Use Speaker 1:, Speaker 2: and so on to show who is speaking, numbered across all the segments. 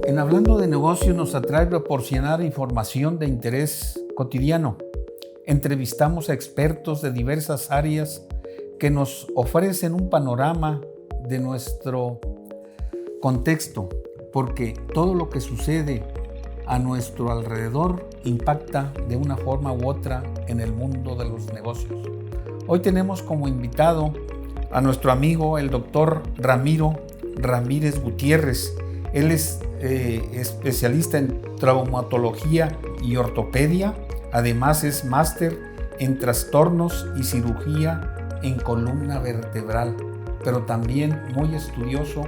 Speaker 1: En Hablando de Negocios nos atrae proporcionar información de interés cotidiano. Entrevistamos a expertos de diversas áreas que nos ofrecen un panorama de nuestro contexto, porque todo lo que sucede a nuestro alrededor impacta de una forma u otra en el mundo de los negocios. Hoy tenemos como invitado a nuestro amigo el doctor Ramiro Ramírez Gutiérrez. Él es especialista en traumatología y ortopedia. Además es máster en trastornos y cirugía en columna vertebral, pero también muy estudioso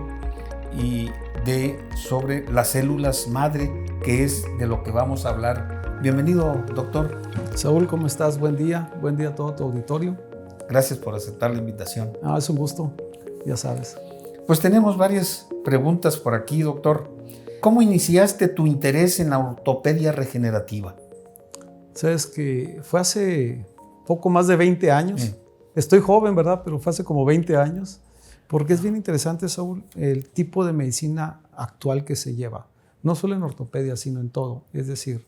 Speaker 1: sobre las células madre, que es de lo que vamos a hablar. Bienvenido, doctor.
Speaker 2: Saúl, ¿cómo estás? Buen día a todo tu auditorio.
Speaker 1: Gracias por aceptar la invitación.
Speaker 2: Es un gusto, ya sabes.
Speaker 1: Pues tenemos varias preguntas por aquí, doctor. ¿Cómo iniciaste tu interés en la ortopedia regenerativa?
Speaker 2: Sabes que fue hace poco más de 20 años. Estoy joven, ¿verdad? Pero fue hace como 20 años. Porque es bien interesante, Saúl, el tipo de medicina actual que se lleva. No solo en ortopedia, sino en todo. Es decir,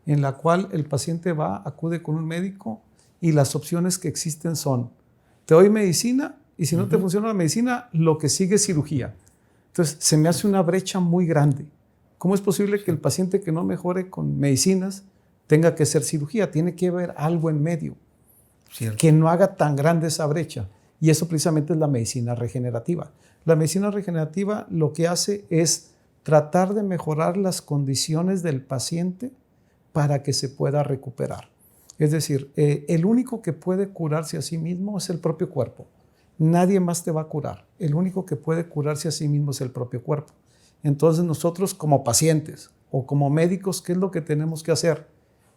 Speaker 2: en la cual el paciente acude con un médico y las opciones que existen son: te doy medicina y si no te funciona la medicina, lo que sigue es cirugía. Entonces, se me hace una brecha muy grande. ¿Cómo es posible que el paciente que no mejore con medicinas tenga que hacer cirugía? Tiene que haber algo en medio que no haga tan grande esa brecha. Y eso precisamente es la medicina regenerativa. La medicina regenerativa lo que hace es tratar de mejorar las condiciones del paciente para que se pueda recuperar. Es decir, el único que puede curarse a sí mismo es el propio cuerpo. Nadie más te va a curar. El único que puede curarse a sí mismo es el propio cuerpo. Entonces nosotros como pacientes o como médicos, ¿qué es lo que tenemos que hacer?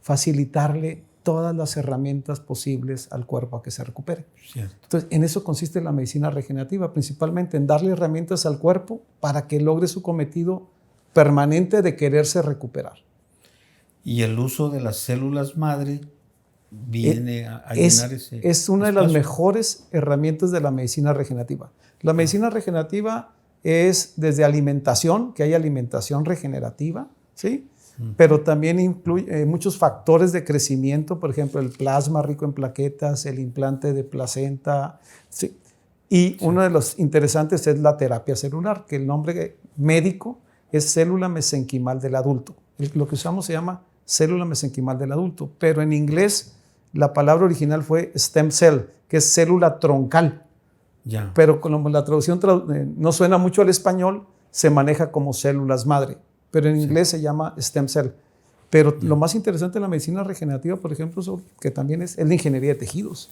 Speaker 2: Facilitarle todas las herramientas posibles al cuerpo a que se recupere.
Speaker 1: Cierto.
Speaker 2: Entonces, en eso consiste la medicina regenerativa, principalmente en darle herramientas al cuerpo para que logre su cometido permanente de quererse recuperar.
Speaker 1: Y el uso de las células madre viene a llenar ese
Speaker 2: Es una de
Speaker 1: espacio.
Speaker 2: las mejores herramientas de la medicina regenerativa. La medicina regenerativa es desde alimentación, que hay alimentación regenerativa, ¿sí? Pero también incluye muchos factores de crecimiento, por ejemplo, el plasma rico en plaquetas, el implante de placenta, ¿sí? Y uno de los interesantes es la terapia celular, que el nombre médico es célula mesenquimal del adulto. Lo que usamos se llama célula mesenquimal del adulto, pero en inglés la palabra original fue stem cell, que es célula troncal.
Speaker 1: Ya.
Speaker 2: Pero como la traducción no suena mucho al español, se maneja como células madre. Pero en inglés se llama stem cell. Pero lo más interesante de la medicina regenerativa, por ejemplo, que también es la ingeniería de tejidos.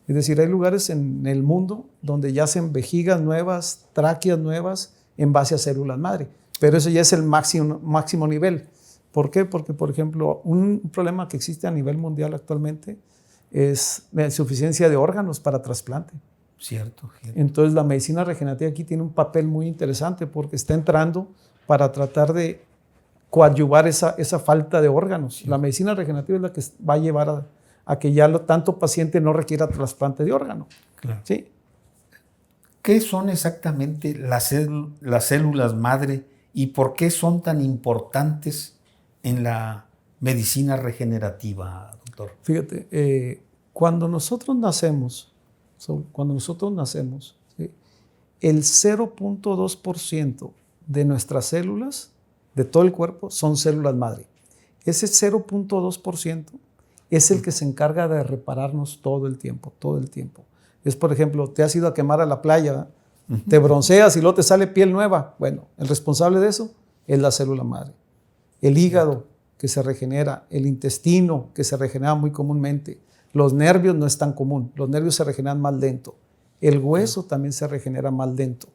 Speaker 2: Es decir, hay lugares en el mundo donde ya hacen vejigas nuevas, tráqueas nuevas en base a células madre. Pero eso ya es el máximo nivel. ¿Por qué? Porque, por ejemplo, un problema que existe a nivel mundial actualmente es la insuficiencia de órganos para trasplante.
Speaker 1: Cierto.
Speaker 2: Entonces, la medicina regenerativa aquí tiene un papel muy interesante porque está entrando para tratar de coadyuvar esa falta de órganos. Sí. La medicina regenerativa es la que va a llevar a que ya tanto paciente no requiera trasplante de órgano.
Speaker 1: Claro.
Speaker 2: ¿Sí?
Speaker 1: ¿Qué son exactamente las células madre y por qué son tan importantes en la medicina regenerativa, doctor?
Speaker 2: Fíjate, cuando nosotros nacemos, ¿sí? El 0.2% de nuestras células, de todo el cuerpo, son células madre. Ese 0.2% es el que se encarga de repararnos todo el tiempo. Es, por ejemplo, te has ido a quemar a la playa, te bronceas y luego te sale piel nueva. Bueno, el responsable de eso es la célula madre. El hígado que se regenera, el intestino que se regenera muy comúnmente. Los nervios no es tan común, los nervios se regeneran más lento. El hueso también se regenera más lento.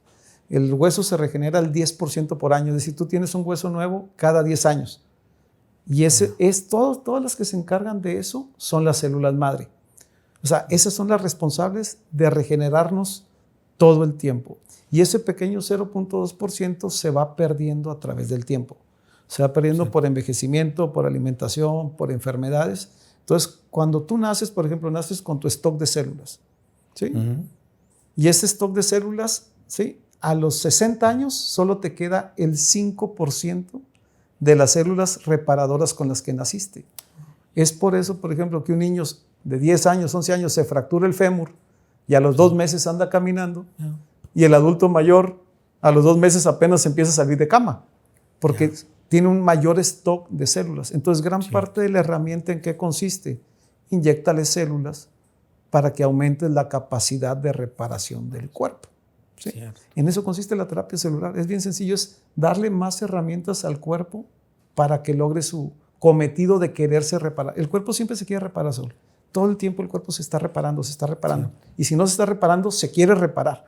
Speaker 2: El hueso se regenera el 10% por año, es decir, tú tienes un hueso nuevo cada 10 años. Y todas las que se encargan de eso son las células madre. O sea, esas son las responsables de regenerarnos todo el tiempo. Y ese pequeño 0.2% se va perdiendo a través del tiempo. Se va perdiendo por envejecimiento, por alimentación, por enfermedades. Entonces, cuando tú naces, por ejemplo, naces con tu stock de células, ¿sí? Y ese stock de células, ¿sí? a los 60 años solo te queda el 5% de las células reparadoras con las que naciste. Es por eso, por ejemplo, que un niño de 10 años, 11 años se fractura el fémur y a los 2 meses anda caminando, y el adulto mayor a los 2 meses apenas empieza a salir de cama, porque tiene un mayor stock de células. Entonces, gran parte de la herramienta, ¿en qué consiste? Inyéctale células para que aumentes la capacidad de reparación del cuerpo. ¿Sí? En eso consiste la terapia celular. Es bien sencillo, es darle más herramientas al cuerpo para que logre su cometido de quererse reparar. El cuerpo siempre se quiere reparar solo. Todo el tiempo el cuerpo se está reparando, se está reparando. Y si no se está reparando, se quiere reparar.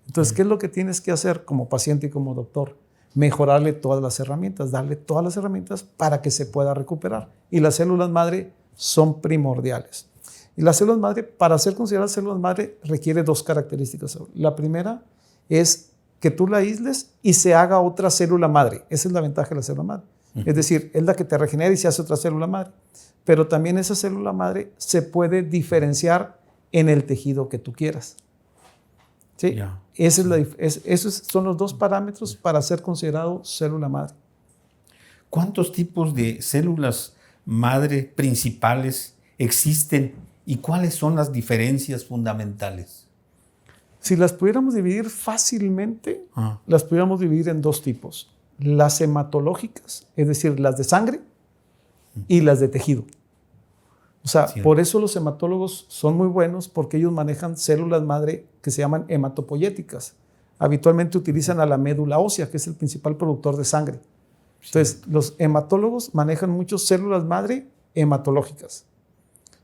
Speaker 2: Entonces, ¿qué es lo que tienes que hacer como paciente y como doctor? Mejorarle todas las herramientas, darle todas las herramientas para que se pueda recuperar. Y las células madre son primordiales. Y las células madre, para ser consideradas células madre, requiere 2 características. La primera es que tú la aísles y se haga otra célula madre. Esa es la ventaja de la célula madre. Es decir, es la que te regenera y se hace otra célula madre. Pero también esa célula madre se puede diferenciar en el tejido que tú quieras. ¿Sí? Esos son los 2 parámetros para ser considerado célula madre.
Speaker 1: ¿Cuántos tipos de células madre principales existen y cuáles son las diferencias fundamentales?
Speaker 2: Si las pudiéramos dividir fácilmente, las pudiéramos dividir en 2 tipos. Las hematológicas, es decir, las de sangre, y las de tejido. O sea, por eso los hematólogos son muy buenos, porque ellos manejan células madre que se llaman hematopoyéticas. Habitualmente utilizan a la médula ósea, que es el principal productor de sangre. Entonces, los hematólogos manejan muchas células madre hematológicas.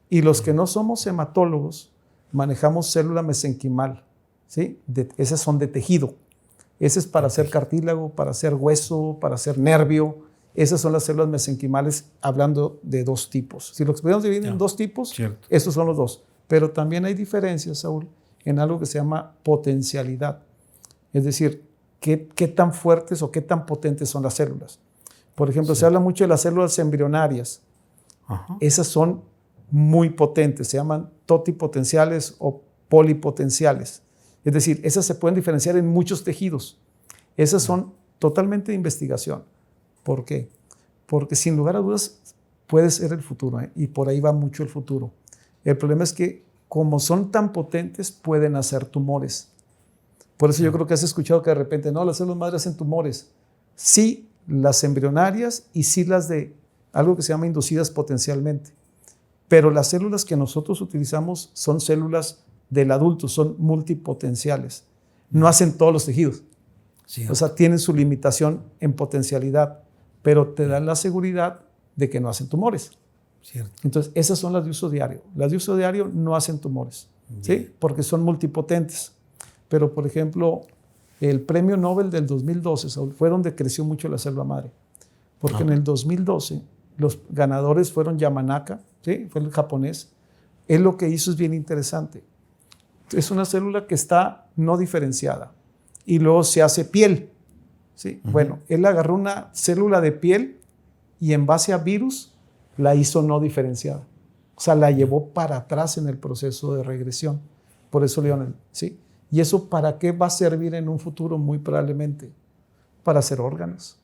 Speaker 2: Y los que no somos hematólogos, manejamos célula mesenquimal. ¿Sí? Esas son de tejido. Ese es para hacer cartílago, para hacer hueso, para hacer nervio. Esas son las células mesenquimales, hablando de 2 tipos. Si los pudiéramos dividir en 2 tipos, estos son los 2. Pero también hay diferencias, Saúl, en algo que se llama potencialidad. Es decir, qué tan fuertes o qué tan potentes son las células. Por ejemplo, se habla mucho de las células embrionarias. Esas son muy potentes, se llaman totipotenciales o polipotenciales. Es decir, esas se pueden diferenciar en muchos tejidos. Esas son totalmente de investigación. ¿Por qué? Porque sin lugar a dudas puede ser el futuro, y por ahí va mucho el futuro. El problema es que como son tan potentes pueden hacer tumores. Por eso yo creo que has escuchado que de repente, no, las células madre hacen tumores. Sí, las embrionarias y sí las de algo que se llama inducidas potencialmente. Pero las células que nosotros utilizamos son células del adulto, son multipotenciales. No hacen todos los tejidos. O sea, tienen su limitación en potencialidad, pero te dan la seguridad de que no hacen tumores. Entonces, esas son las de uso diario. Las de uso diario no hacen tumores, ¿sí? Porque son multipotentes. Pero, por ejemplo, el premio Nobel del 2012, Saúl, fue donde creció mucho la célula madre. Porque en el 2012 los ganadores fueron Yamanaka, ¿sí? Fue el japonés. Él lo que hizo es bien interesante. Es una célula que está no diferenciada y luego se hace piel. ¿Sí? Bueno, él agarró una célula de piel y en base a virus la hizo no diferenciada. O sea, la llevó para atrás en el proceso de regresión. Por eso le llaman, ¿sí? ¿Y eso para qué va a servir en un futuro? Muy probablemente para hacer órganos,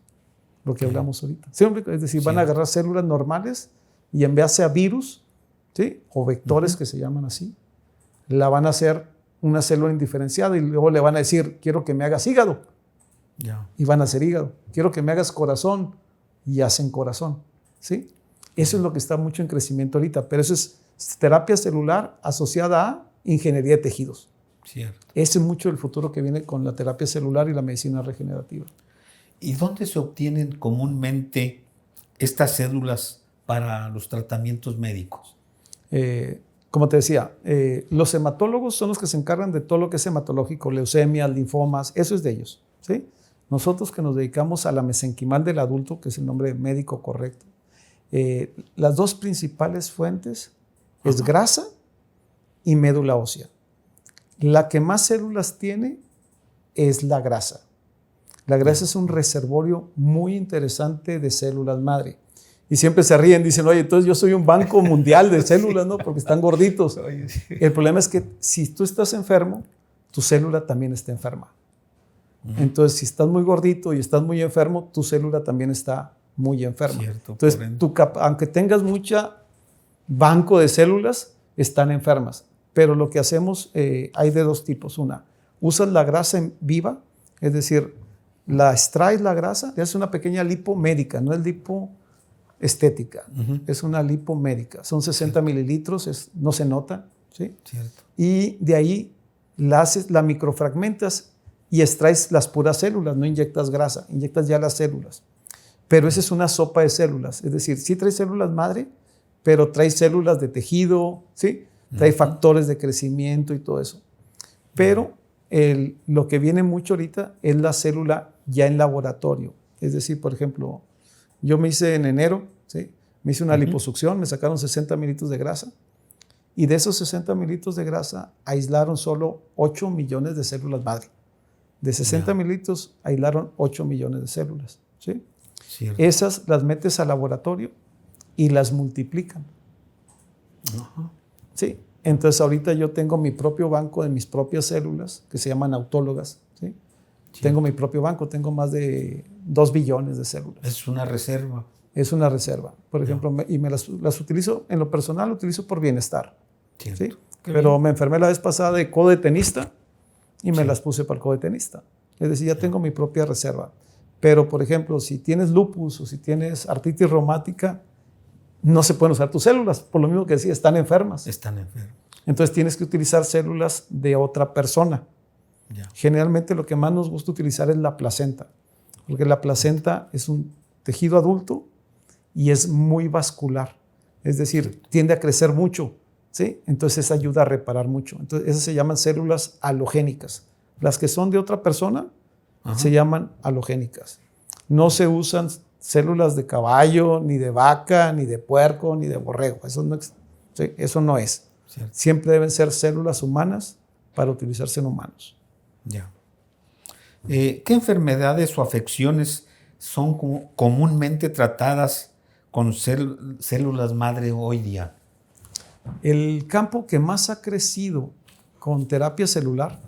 Speaker 2: lo que hablamos ahorita. Siempre, es decir, van a agarrar células normales y en base a virus, ¿sí? O vectores que se llaman así, la van a hacer una célula indiferenciada y luego le van a decir, quiero que me hagas hígado. Y van a hacer hígado. Quiero que me hagas corazón y hacen corazón. ¿Sí? Eso es lo que está mucho en crecimiento ahorita, pero eso es terapia celular asociada a ingeniería de tejidos. Ese es mucho el futuro que viene con la terapia celular y la medicina regenerativa.
Speaker 1: ¿Y dónde se obtienen comúnmente estas células para los tratamientos médicos?
Speaker 2: Como te decía, los hematólogos son los que se encargan de todo lo que es hematológico, leucemias, linfomas, eso es de ellos. ¿Sí? Nosotros que nos dedicamos a la mesenquimal del adulto, que es el nombre médico correcto, las 2 principales fuentes es grasa y médula ósea. La que más células tiene es la grasa. La grasa es un reservorio muy interesante de células madre. Y siempre se ríen, dicen, oye, entonces yo soy un banco mundial de células, ¿no? Porque están gorditos. El problema es que si tú estás enfermo, tu célula también está enferma. Entonces, si estás muy gordito y estás muy enfermo, tu célula también está muy enferma.
Speaker 1: Cierto,
Speaker 2: entonces, aunque tengas mucha banco de células, están enfermas. Pero lo que hacemos, hay de dos tipos. Una, usas la grasa en viva, es decir, la extraes la grasa, y haces una pequeña lipo médica, no es lipo estética, es una lipo médica. Son 60 mililitros, no se nota, ¿sí?
Speaker 1: Cierto.
Speaker 2: Y de ahí la microfragmentas y extraes las puras células, no inyectas grasa, inyectas ya las células. Pero esa es una sopa de células, es decir, sí trae células madre, pero trae células de tejido, ¿sí? Trae factores de crecimiento y todo eso. Pero lo que viene mucho ahorita es la célula ya en laboratorio. Es decir, por ejemplo, yo me hice en enero, ¿sí? Me hice una liposucción, me sacaron 60 mililitros de grasa y de esos 60 mililitros de grasa aislaron solo 8 millones de células madre. De 60 mililitros aislaron 8 millones de células, ¿sí?
Speaker 1: Cierto.
Speaker 2: Esas las metes al laboratorio y las multiplican. ¿Sí? Entonces ahorita yo tengo mi propio banco de mis propias células que se llaman autólogas. ¿Sí? Tengo mi propio banco, tengo más de 2 billones de células.
Speaker 1: Es una reserva.
Speaker 2: Es una reserva, por ejemplo, y me las utilizo, en lo personal lo utilizo por bienestar.
Speaker 1: Cierto.
Speaker 2: ¿Sí? Pero me enfermé la vez pasada de codo de tenista y me las puse para el codo de tenista. Es decir, ya tengo mi propia reserva. Pero, por ejemplo, si tienes lupus o si tienes artritis reumática, no se pueden usar tus células, por lo mismo que decía, están enfermas.
Speaker 1: Están enfermas.
Speaker 2: Entonces tienes que utilizar células de otra persona.
Speaker 1: Ya.
Speaker 2: Generalmente lo que más nos gusta utilizar es la placenta, porque la placenta es un tejido adulto y es muy vascular, es decir, tiende a crecer mucho, ¿sí? Entonces ayuda a reparar mucho. Entonces esas se llaman células halogénicas. Las que son de otra persona se llaman halogénicas. No se usan células de caballo, ni de vaca, ni de puerco, ni de borrego. Eso no es.
Speaker 1: Cierto.
Speaker 2: Siempre deben ser células humanas para utilizarse en humanos.
Speaker 1: Ya. ¿Qué enfermedades o afecciones son comúnmente tratadas con células madre hoy día?
Speaker 2: El campo que más ha crecido con terapia celular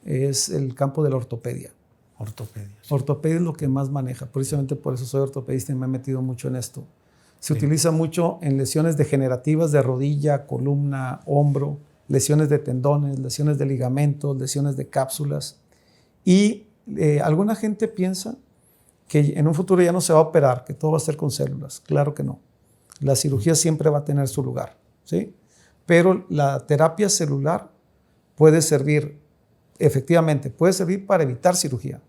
Speaker 2: es el campo de la ortopedia.
Speaker 1: Ortopedia. Sí.
Speaker 2: Ortopedia es lo que más maneja. Precisamente por eso soy ortopedista y me he metido mucho en esto. Se utiliza mucho en lesiones degenerativas de rodilla, columna, hombro, lesiones de tendones, lesiones de ligamentos, lesiones de cápsulas. Y alguna gente piensa que en un futuro ya no se va a operar, que todo va a ser con células. Claro que no. La cirugía siempre va a tener su lugar, ¿sí? Pero la terapia celular puede servir, efectivamente, puede servir para evitar cirugía,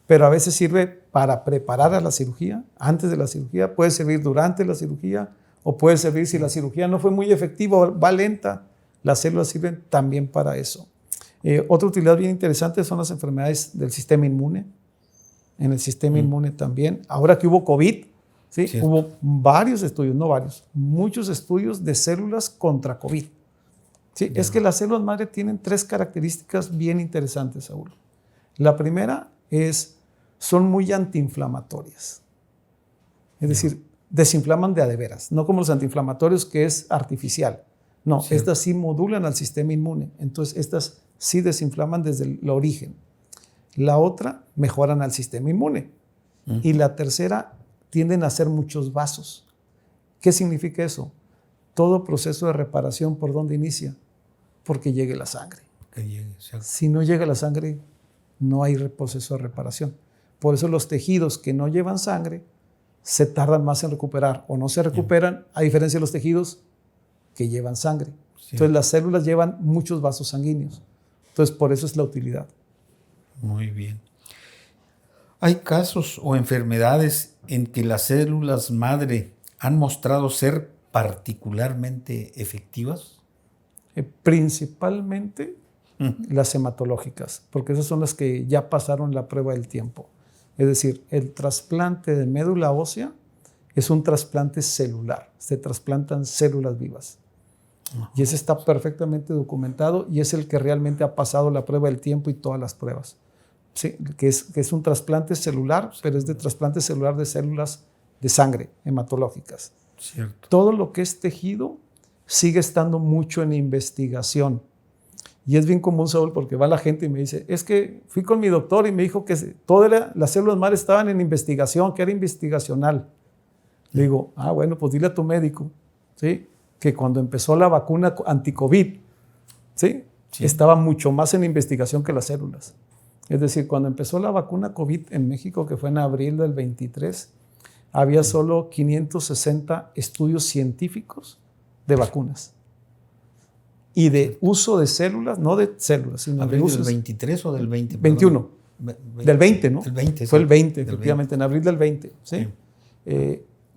Speaker 2: pero a veces sirve para preparar a la cirugía, antes de la cirugía, puede servir durante la cirugía, o puede servir si la cirugía no fue muy efectiva, va lenta, las células sirven también para eso. Otra utilidad bien interesante son las enfermedades del sistema inmune. En el sistema inmune también. Ahora que hubo COVID, ¿sí? Hubo varios estudios, no varios, muchos estudios de células contra COVID. ¿Sí? Es que las células madre tienen 3 características bien interesantes, Saúl. La primera son muy antiinflamatorias. Es decir, desinflaman de a de veras, no como los antiinflamatorios que es artificial. No, estas sí modulan al sistema inmune. Entonces, estas sí desinflaman desde el origen. La otra, mejoran al sistema inmune. Y la tercera, tienden a hacer muchos vasos. ¿Qué significa eso? Todo proceso de reparación, ¿por dónde inicia? Porque llegue la sangre. Si no llega la sangre, no hay proceso de reparación. Por eso los tejidos que no llevan sangre se tardan más en recuperar o no se recuperan, a diferencia de los tejidos que llevan sangre. Entonces las células llevan muchos vasos sanguíneos. Entonces por eso es la utilidad.
Speaker 1: Muy bien. ¿Hay casos o enfermedades en que las células madre han mostrado ser particularmente efectivas?
Speaker 2: Principalmente las hematológicas, porque esas son las que ya pasaron la prueba del tiempo. Es decir, el trasplante de médula ósea es un trasplante celular. Se trasplantan células vivas. Y ese está perfectamente documentado y es el que realmente ha pasado la prueba del tiempo y todas las pruebas. Sí, que es un trasplante celular, pero es de trasplante celular de células de sangre hematológicas.
Speaker 1: Cierto.
Speaker 2: Todo lo que es tejido sigue estando mucho en investigación. Y es bien común, Saúl, porque va la gente y me dice, es que fui con mi doctor y me dijo que todas las células madre estaban en investigación, que era investigacional. Le digo, bueno, pues dile a tu médico, ¿sí?, que cuando empezó la vacuna anti-COVID, ¿sí?, estaba mucho más en investigación que las células. Es decir, cuando empezó la vacuna COVID en México, que fue en abril del 23, había solo 560 estudios científicos de vacunas. Y de uso de células, no de células, sino de uso.
Speaker 1: ¿Del 23 o del 20?
Speaker 2: 21. Del 20, ¿no?
Speaker 1: El 20.
Speaker 2: Fue el 20,
Speaker 1: del
Speaker 2: efectivamente, 20. En abril del 20. ¿sí?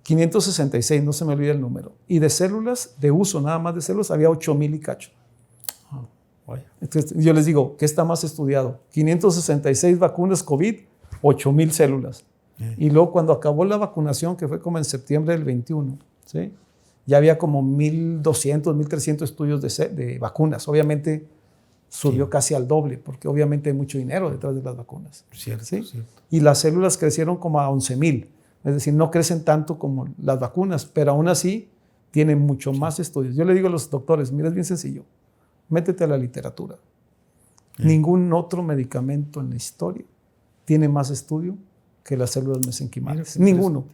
Speaker 2: 566, no se me olvida el número. Y de células, de uso nada más de células, había 8,000 y cacho. Entonces, yo les digo, ¿qué está más estudiado? 566 vacunas COVID, 8,000 células. Y luego cuando acabó la vacunación, que fue como en septiembre del 21, ¿sí?, ya había como 1,200, 1,300 estudios de vacunas. Obviamente subió casi al doble, porque obviamente hay mucho dinero detrás de las vacunas.
Speaker 1: Cierto,
Speaker 2: ¿sí?
Speaker 1: Cierto.
Speaker 2: Y las células crecieron como a 11,000. Es decir, no crecen tanto como las vacunas, pero aún así tienen mucho más estudios. Yo le digo a los doctores, mira, es bien sencillo, métete a la literatura. Ningún otro medicamento en la historia tiene más estudio que las células mesenquimales. Ninguno.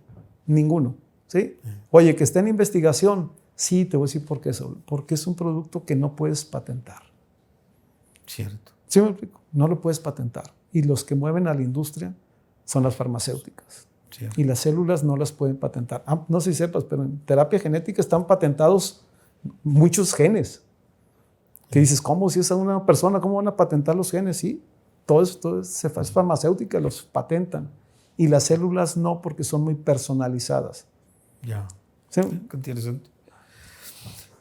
Speaker 2: ¿Sí? Oye, que está en investigación. Sí, te voy a decir por qué, Saúl. Porque es un producto que no puedes patentar.
Speaker 1: Cierto.
Speaker 2: ¿Sí me explico? No lo puedes patentar. Y los que mueven a la industria son las farmacéuticas. Cierto. Y las células no las pueden patentar. No sé si sepas, pero en terapia genética están patentados muchos genes. Que dices, ¿cómo? Si es una persona, ¿cómo van a patentar los genes? Sí, todo es farmacéutica, los patentan. Y las células no, porque son muy personalizadas.
Speaker 1: Ya.
Speaker 2: ¿Sí?
Speaker 1: Qué interesante.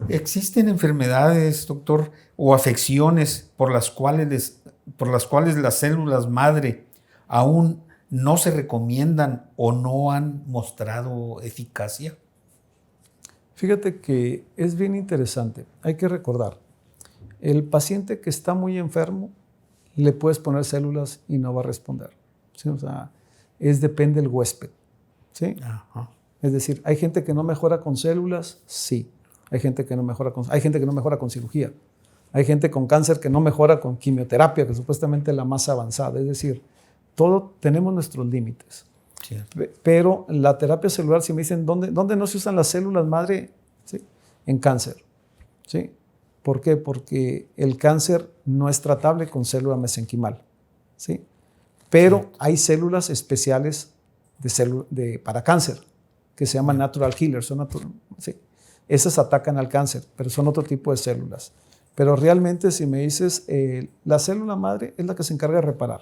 Speaker 1: ¿Existen enfermedades, doctor, o afecciones por las cuales las células madre aún no se recomiendan o no han mostrado eficacia?
Speaker 2: Fíjate que es bien interesante. Hay que recordar, el paciente que está muy enfermo, le puedes poner células y no va a responder. ¿Sí? O sea, depende del huésped. ¿Sí?
Speaker 1: Ajá.
Speaker 2: Es decir, ¿hay gente que no mejora con células? Sí. Hay gente que no mejora con cirugía. Hay gente con cáncer que no mejora con quimioterapia, que es supuestamente la más avanzada. Es decir, tenemos nuestros límites. Cierto. Pero la terapia celular, si me dicen, ¿dónde no se usan las células madre? ¿Sí? En cáncer. ¿Sí? ¿Por qué? Porque el cáncer no es tratable con célula mesenquimal. ¿Sí? Pero hay células especiales para cáncer, que se llaman natural killers. Sí. Esas atacan al cáncer, pero son otro tipo de células. Pero realmente, si me dices, la célula madre es la que se encarga de reparar.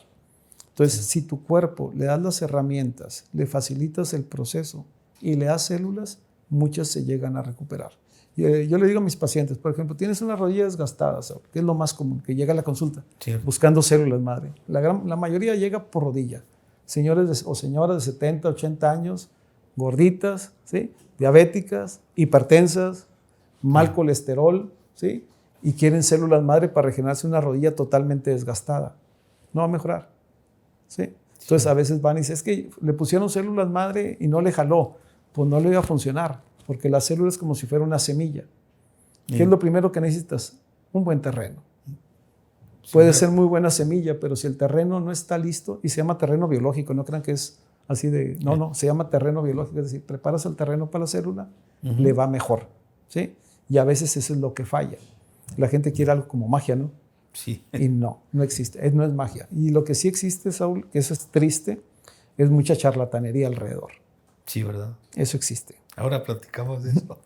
Speaker 2: Entonces, si tu cuerpo le das las herramientas, le facilitas el proceso y le das células, muchas se llegan a recuperar. Yo le digo a mis pacientes, por ejemplo, tienes una rodilla desgastada, que es lo más común, que llega a la consulta buscando células madre. La mayoría llega por rodilla. Señores o señoras de 70, 80 años, gorditas, ¿sí?, diabéticas, hipertensas, mal colesterol, ¿sí?, y quieren células madre para regenerarse una rodilla totalmente desgastada. No va a mejorar. ¿Sí? Entonces a veces van y dicen, es que le pusieron células madre y no le jaló. Pues no le iba a funcionar, porque la célula es como si fuera una semilla. ¿Qué es lo primero que necesitas? Un buen terreno. Puede ser muy buena semilla, pero si el terreno no está listo, y se llama terreno biológico, no crean que es así de... No, se llama terreno biológico, es decir, preparas el terreno para la célula, le va mejor. ¿Sí? Y a veces eso es lo que falla. La gente quiere algo como magia, ¿no?
Speaker 1: Sí.
Speaker 2: Y no existe, no es magia. Y lo que sí existe, Saúl, que eso es triste, es mucha charlatanería alrededor.
Speaker 1: Sí, ¿verdad?
Speaker 2: Eso existe.
Speaker 1: Ahora platicamos de eso.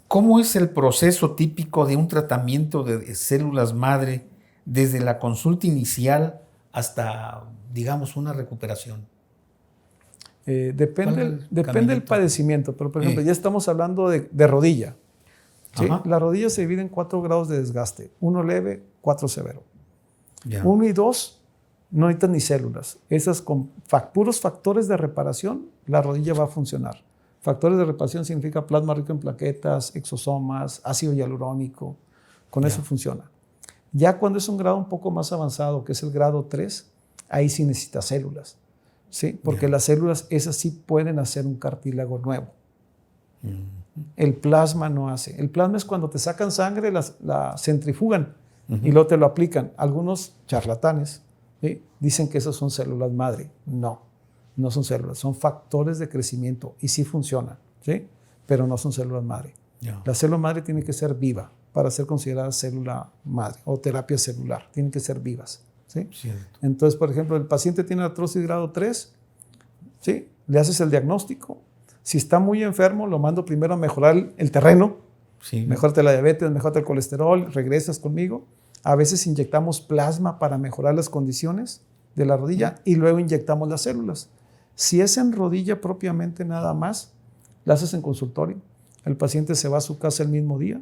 Speaker 1: ¿Cómo es el proceso típico de un tratamiento de células madre desde la consulta inicial hasta, digamos, una recuperación?
Speaker 2: Depende del padecimiento, pero por ejemplo, ya estamos hablando de rodilla. ¿Sí? La rodilla se divide en 4 grados de desgaste. 1 leve, 4 severo. 1 y 2 no necesitan ni células. Esas con puros factores de reparación, la rodilla va a funcionar. Factores de reparación significa plasma rico en plaquetas, exosomas, ácido hialurónico. Con eso funciona. Ya cuando es un grado un poco más avanzado, que es el grado 3, ahí sí necesita células. ¿Sí? Porque las células, esas sí pueden hacer un cartílago nuevo. El plasma no hace. El plasma es cuando te sacan sangre, la centrifugan y luego te lo aplican. Algunos charlatanes, ¿sí?, dicen que esas son células madre. No, no son células, son factores de crecimiento y sí funcionan, ¿sí?, pero no son células madre. Yeah. La célula madre tiene que ser viva para ser considerada célula madre o terapia celular. Tienen que ser vivas, ¿sí? Cierto. Entonces, por ejemplo, el paciente tiene artrosis grado 3, ¿sí?, le haces el diagnóstico. Si está muy enfermo, lo mando primero a mejorar el terreno. Sí. Mejórate la diabetes, mejórate el colesterol, regresas conmigo. A veces inyectamos plasma para mejorar las condiciones de la rodilla y luego inyectamos las células. Si es en rodilla propiamente nada más, la haces en consultorio. El paciente se va a su casa el mismo día.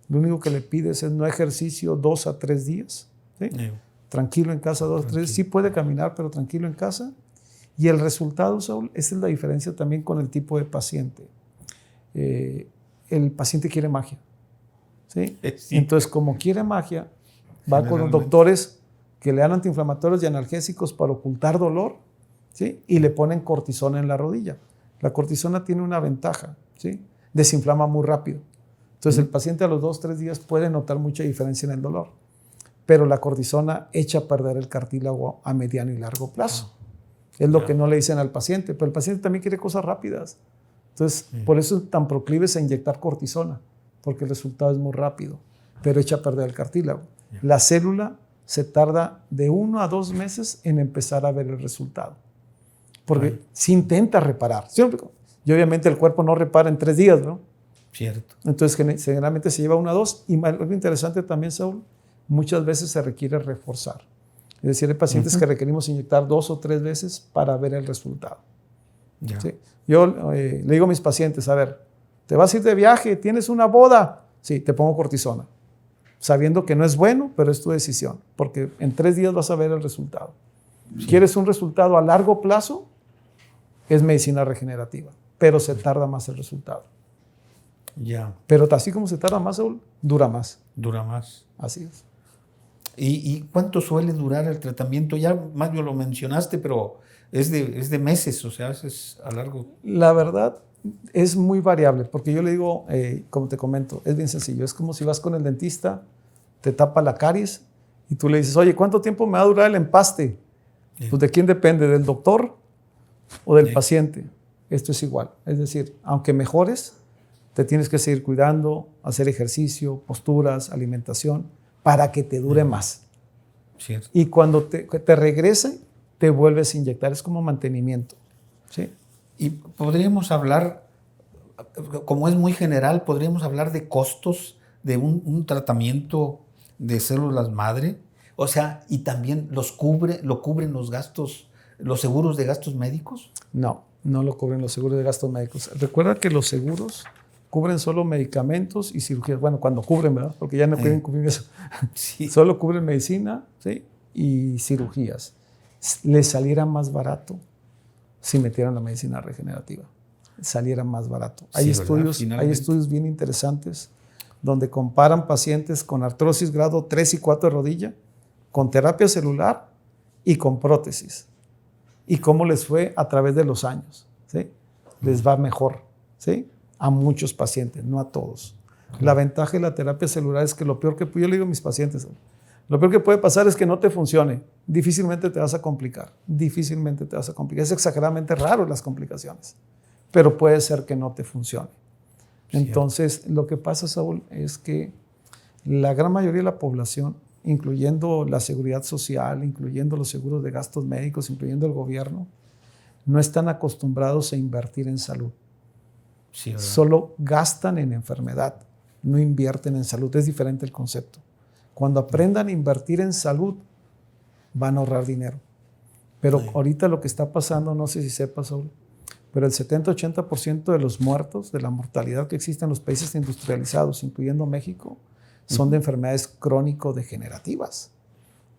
Speaker 2: Lo único que le pides es no ejercicio 2 a 3 días. ¿Sí? Tranquilo en casa 2 a 3 días. Sí puede caminar, pero tranquilo en casa. Y el resultado, Saúl, esa es la diferencia también con el tipo de paciente. El paciente quiere magia, ¿sí? Sí. Entonces, como quiere magia, va con los doctores que le dan antiinflamatorios y analgésicos para ocultar dolor, ¿sí?, y le ponen cortisona en la rodilla. La cortisona tiene una ventaja, ¿sí?, desinflama muy rápido. Entonces, el paciente a los 2 o 3 días puede notar mucha diferencia en el dolor. Pero la cortisona echa a perder el cartílago a mediano y largo plazo. Es lo que no le dicen al paciente, pero el paciente también quiere cosas rápidas. Entonces, por eso es tan proclives a inyectar cortisona, porque el resultado es muy rápido, pero echa a perder el cartílago. La célula se tarda de 1 a 2 meses en empezar a ver el resultado, porque se intenta reparar. ¿Sí? Y obviamente el cuerpo no repara en 3 días, ¿no?
Speaker 1: Cierto.
Speaker 2: Entonces, generalmente se lleva 1 a 2. Y algo interesante también, Saúl, muchas veces se requiere reforzar. Es decir, hay pacientes que requerimos inyectar 2 o 3 veces para ver el resultado. ¿Sí? Yo le digo a mis pacientes, a ver, ¿te vas a ir de viaje? ¿Tienes una boda? Sí, te pongo cortisona, sabiendo que no es bueno, pero es tu decisión, porque en 3 días vas a ver el resultado. Sí. ¿Quieres un resultado a largo plazo? Es medicina regenerativa, pero se tarda más el resultado.
Speaker 1: Ya.
Speaker 2: Pero así como se tarda más, Saúl, dura más.
Speaker 1: Dura más.
Speaker 2: Así es.
Speaker 1: ¿Y cuánto suele durar el tratamiento? Ya más bien lo mencionaste, pero es de meses, o sea, es a largo.
Speaker 2: La verdad es muy variable, porque yo le digo, como te comento, es bien sencillo. Es como si vas con el dentista, te tapa la caries y tú le dices, oye, ¿cuánto tiempo me va a durar el empaste? Pues ¿de quién depende? ¿Del doctor o del paciente? Esto es igual. Es decir, aunque mejores, te tienes que seguir cuidando, hacer ejercicio, posturas, alimentación, para que te dure más.
Speaker 1: Cierto.
Speaker 2: Y cuando te regrese, te vuelves a inyectar. Es como mantenimiento. ¿Sí?
Speaker 1: Y podríamos hablar, como es muy general, podríamos hablar de costos de un tratamiento de células madre. O sea, y también lo cubren los gastos, los seguros de gastos médicos.
Speaker 2: No, no lo cubren los seguros de gastos médicos. Recuerda que los seguros cubren solo medicamentos y cirugías. Bueno, cuando cubren, ¿verdad? Porque ya no pueden cubrir eso. Sí. Solo cubren medicina, ¿sí?, y cirugías. Les saliera más barato si metieran la medicina regenerativa. Saliera más barato. Hay estudios bien interesantes donde comparan pacientes con artrosis grado 3 y 4 de rodilla, con terapia celular y con prótesis. Y cómo les fue a través de los años. ¿Sí? Les va mejor, ¿sí?, a muchos pacientes, no a todos. La ventaja de la terapia celular es que lo peor que yo le digo a mis pacientes, lo peor que puede pasar es que no te funcione. Difícilmente te vas a complicar. Difícilmente te vas a complicar. Es exageradamente raro las complicaciones, pero puede ser que no te funcione. Entonces, lo que pasa, Saúl, es que la gran mayoría de la población, incluyendo la seguridad social, incluyendo los seguros de gastos médicos, incluyendo el gobierno, no están acostumbrados a invertir en salud. Sí, solo gastan en enfermedad, no invierten en salud. Es diferente el concepto. Cuando aprendan a invertir en salud, van a ahorrar dinero. Pero ahorita lo que está pasando, no sé si sepas, Saúl, pero el 70-80% de los muertos, de la mortalidad que existe en los países industrializados, incluyendo México, son de enfermedades crónico-degenerativas.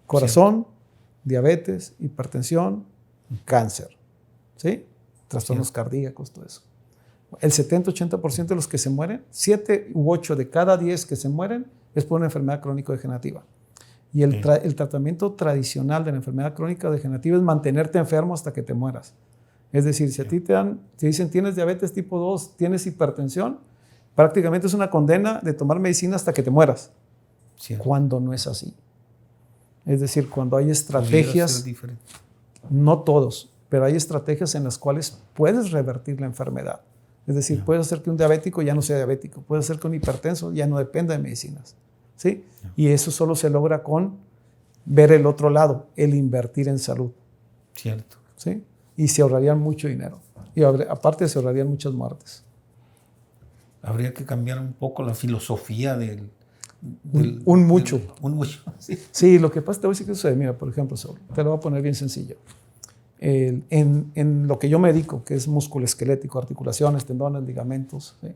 Speaker 2: Corazón, diabetes, hipertensión, cáncer, ¿sí?, trastornos cardíacos, todo eso. El 70-80% de los que se mueren, 7 u 8 de cada 10 que se mueren, es por una enfermedad crónico-degenerativa. Y el tratamiento tradicional de la enfermedad crónica-degenerativa es mantenerte enfermo hasta que te mueras. Es decir, si a ti te dicen tienes diabetes tipo 2, tienes hipertensión, Prácticamente es una condena de tomar medicina hasta que te mueras.
Speaker 1: Cierto.
Speaker 2: Cuando no es así. Es decir, cuando hay estrategias,
Speaker 1: diferente.
Speaker 2: no todos, pero hay estrategias en las cuales puedes revertir la enfermedad. Es decir, puedes hacer que un diabético ya no sea diabético, puedes hacer que un hipertenso ya no dependa de medicinas. ¿Sí? Y eso solo se logra con ver el otro lado, el invertir en salud.
Speaker 1: Cierto.
Speaker 2: ¿Sí? Y se ahorrarían mucho dinero. Y aparte se ahorrarían muchas muertes.
Speaker 1: Habría que cambiar un poco la filosofía del
Speaker 2: un mucho.
Speaker 1: Sí.
Speaker 2: Sí, lo que pasa, te voy a decir que sucede. Mira, por ejemplo, Saúl, te lo voy a poner bien sencillo. En lo que yo me dedico, que es músculo esquelético, articulaciones, tendones, ligamentos, ¿sí?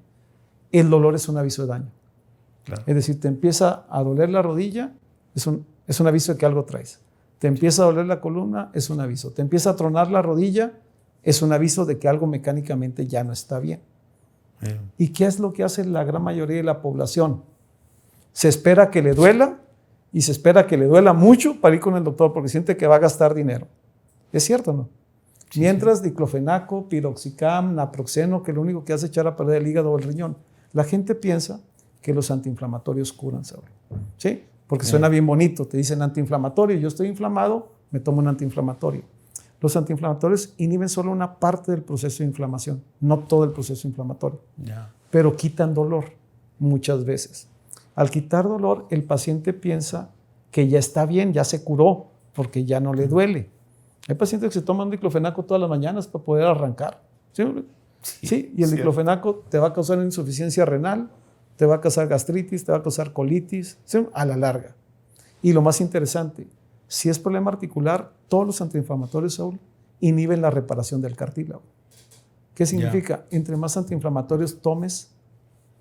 Speaker 2: El dolor es un aviso de daño.
Speaker 1: Claro.
Speaker 2: Es decir, te empieza a doler la rodilla, es un aviso de que algo traes. Te empieza a doler la columna, es un aviso. Te empieza a tronar la rodilla, es un aviso de que algo mecánicamente ya no está bien. ¿Y qué es lo que hace la gran mayoría de la población? Se espera que le duela y se espera que le duela mucho para ir con el doctor porque siente que va a gastar dinero. ¿Es cierto o no? Sí, mientras sí. Diclofenaco, piroxicam, naproxeno, que lo único que hace es echar a perder el hígado o el riñón. La gente piensa que los antiinflamatorios curan, ¿sabes? ¿Sí? Porque suena bien bonito. Te dicen antiinflamatorio, yo estoy inflamado, me tomo un antiinflamatorio. Los antiinflamatorios inhiben solo una parte del proceso de inflamación, no todo el proceso inflamatorio. Pero quitan dolor muchas veces. Al quitar dolor, el paciente piensa que ya está bien, ya se curó, porque ya no le duele. Hay pacientes que se toman diclofenaco todas las mañanas para poder arrancar. ¿Sí? Sí, y el diclofenaco te va a causar insuficiencia renal, te va a causar gastritis, te va a causar colitis, ¿sí? A la larga. Y lo más interesante, si es problema articular, todos los antiinflamatorios, Saúl, inhiben la reparación del cartílago. ¿Qué significa? Entre más antiinflamatorios tomes,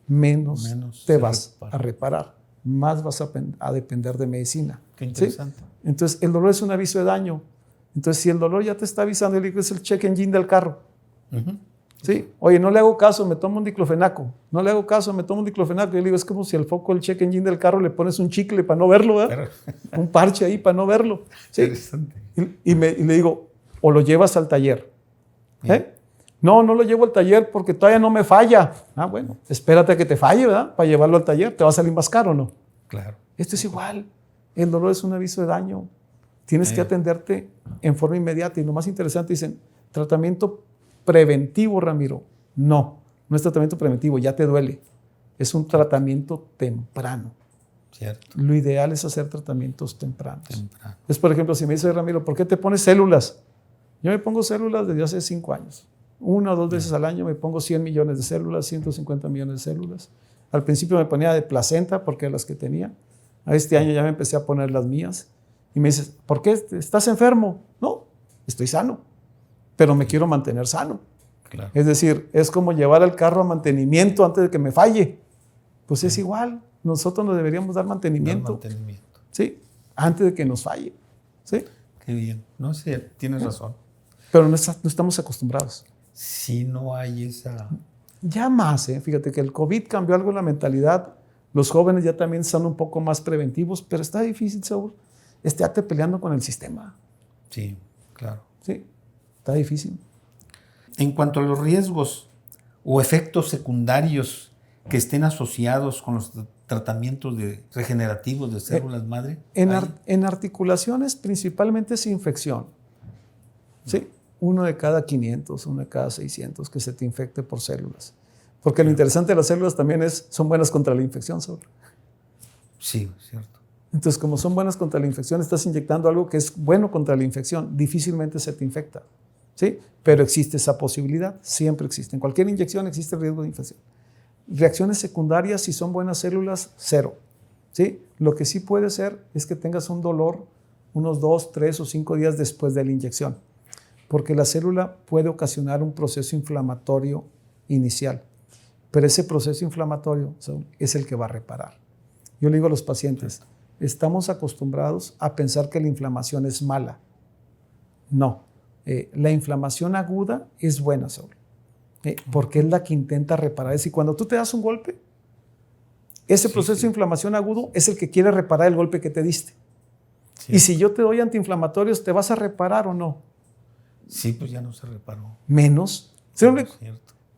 Speaker 2: menos te vas a reparar, más vas a depender de medicina.
Speaker 1: Qué interesante.
Speaker 2: ¿Sí? Entonces, el dolor es un aviso de daño. Entonces, si el dolor ya te está avisando, es el check engine del carro. ¿Sí? Oye, no le hago caso, me tomo un diclofenaco. No le hago caso, me tomo un diclofenaco. Y le digo, es como si al foco del check engine del carro le pones un chicle para no verlo, ¿verdad? Un parche ahí para no verlo. ¿Sí?
Speaker 1: Interesante.
Speaker 2: Y le digo, o lo llevas al taller. No lo llevo al taller porque todavía no me falla. Ah, bueno, espérate a que te falle, ¿verdad? Para llevarlo al taller, ¿te va a salir más caro o no?
Speaker 1: Claro.
Speaker 2: Esto es igual. El dolor es un aviso de daño. Tienes que atenderte en forma inmediata. Y lo más interesante, dicen, tratamiento preventivo, Ramiro. No es tratamiento preventivo, ya te duele. Es un tratamiento temprano.
Speaker 1: Cierto.
Speaker 2: Lo ideal es hacer tratamientos tempranos. Es, por ejemplo, si me dice, Ramiro, ¿por qué te pones células? Yo me pongo células desde hace 5 años. 1 o 2 veces al año me pongo 100 millones de células, 150 millones de células. Al principio me ponía de placenta porque eran las que tenía. A este año ya me empecé a poner las mías. Y me dices, ¿por qué estás enfermo? No, estoy sano, pero me quiero mantener sano.
Speaker 1: Claro.
Speaker 2: Es decir, es como llevar el carro a mantenimiento antes de que me falle. Pues es igual, nosotros nos deberíamos dar mantenimiento. Sí, antes de que nos falle. ¿Sí?
Speaker 1: Qué bien. No sé, tienes razón.
Speaker 2: Pero no estamos acostumbrados.
Speaker 1: Si no hay esa...
Speaker 2: Ya más, fíjate que el COVID cambió algo en la mentalidad. Los jóvenes ya también son un poco más preventivos, pero está difícil, Saúl. Estate peleando con el sistema.
Speaker 1: Sí, claro.
Speaker 2: Sí, está difícil.
Speaker 1: En cuanto a los riesgos o efectos secundarios que estén asociados con los tratamientos regenerativos de células madre.
Speaker 2: En articulaciones principalmente es infección. Sí, 1 de cada 500, 1 de cada 600 que se te infecte por células. Porque lo interesante de las células también son buenas contra la infección, Saúl.
Speaker 1: Sí, cierto.
Speaker 2: Entonces, como son buenas contra la infección, estás inyectando algo que es bueno contra la infección. Difícilmente se te infecta. ¿Sí? Pero existe esa posibilidad, siempre existe. En cualquier inyección existe el riesgo de infección. Reacciones secundarias, si son buenas células, 0. ¿Sí? Lo que sí puede ser es que tengas un dolor unos 2, 3 o 5 días después de la inyección, porque la célula puede ocasionar un proceso inflamatorio inicial, pero ese proceso inflamatorio es el que va a reparar. Yo le digo a los pacientes, estamos acostumbrados a pensar que la inflamación es mala. No. La inflamación aguda es buena, Saúl, porque es la que intenta reparar. Es decir, cuando tú te das un golpe, ese proceso de inflamación agudo es el que quiere reparar el golpe que te diste. Sí. Y si yo te doy antiinflamatorios, ¿te vas a reparar o no?
Speaker 1: Sí, pues ya no se reparó.
Speaker 2: Menos. ¿Sí, hombre?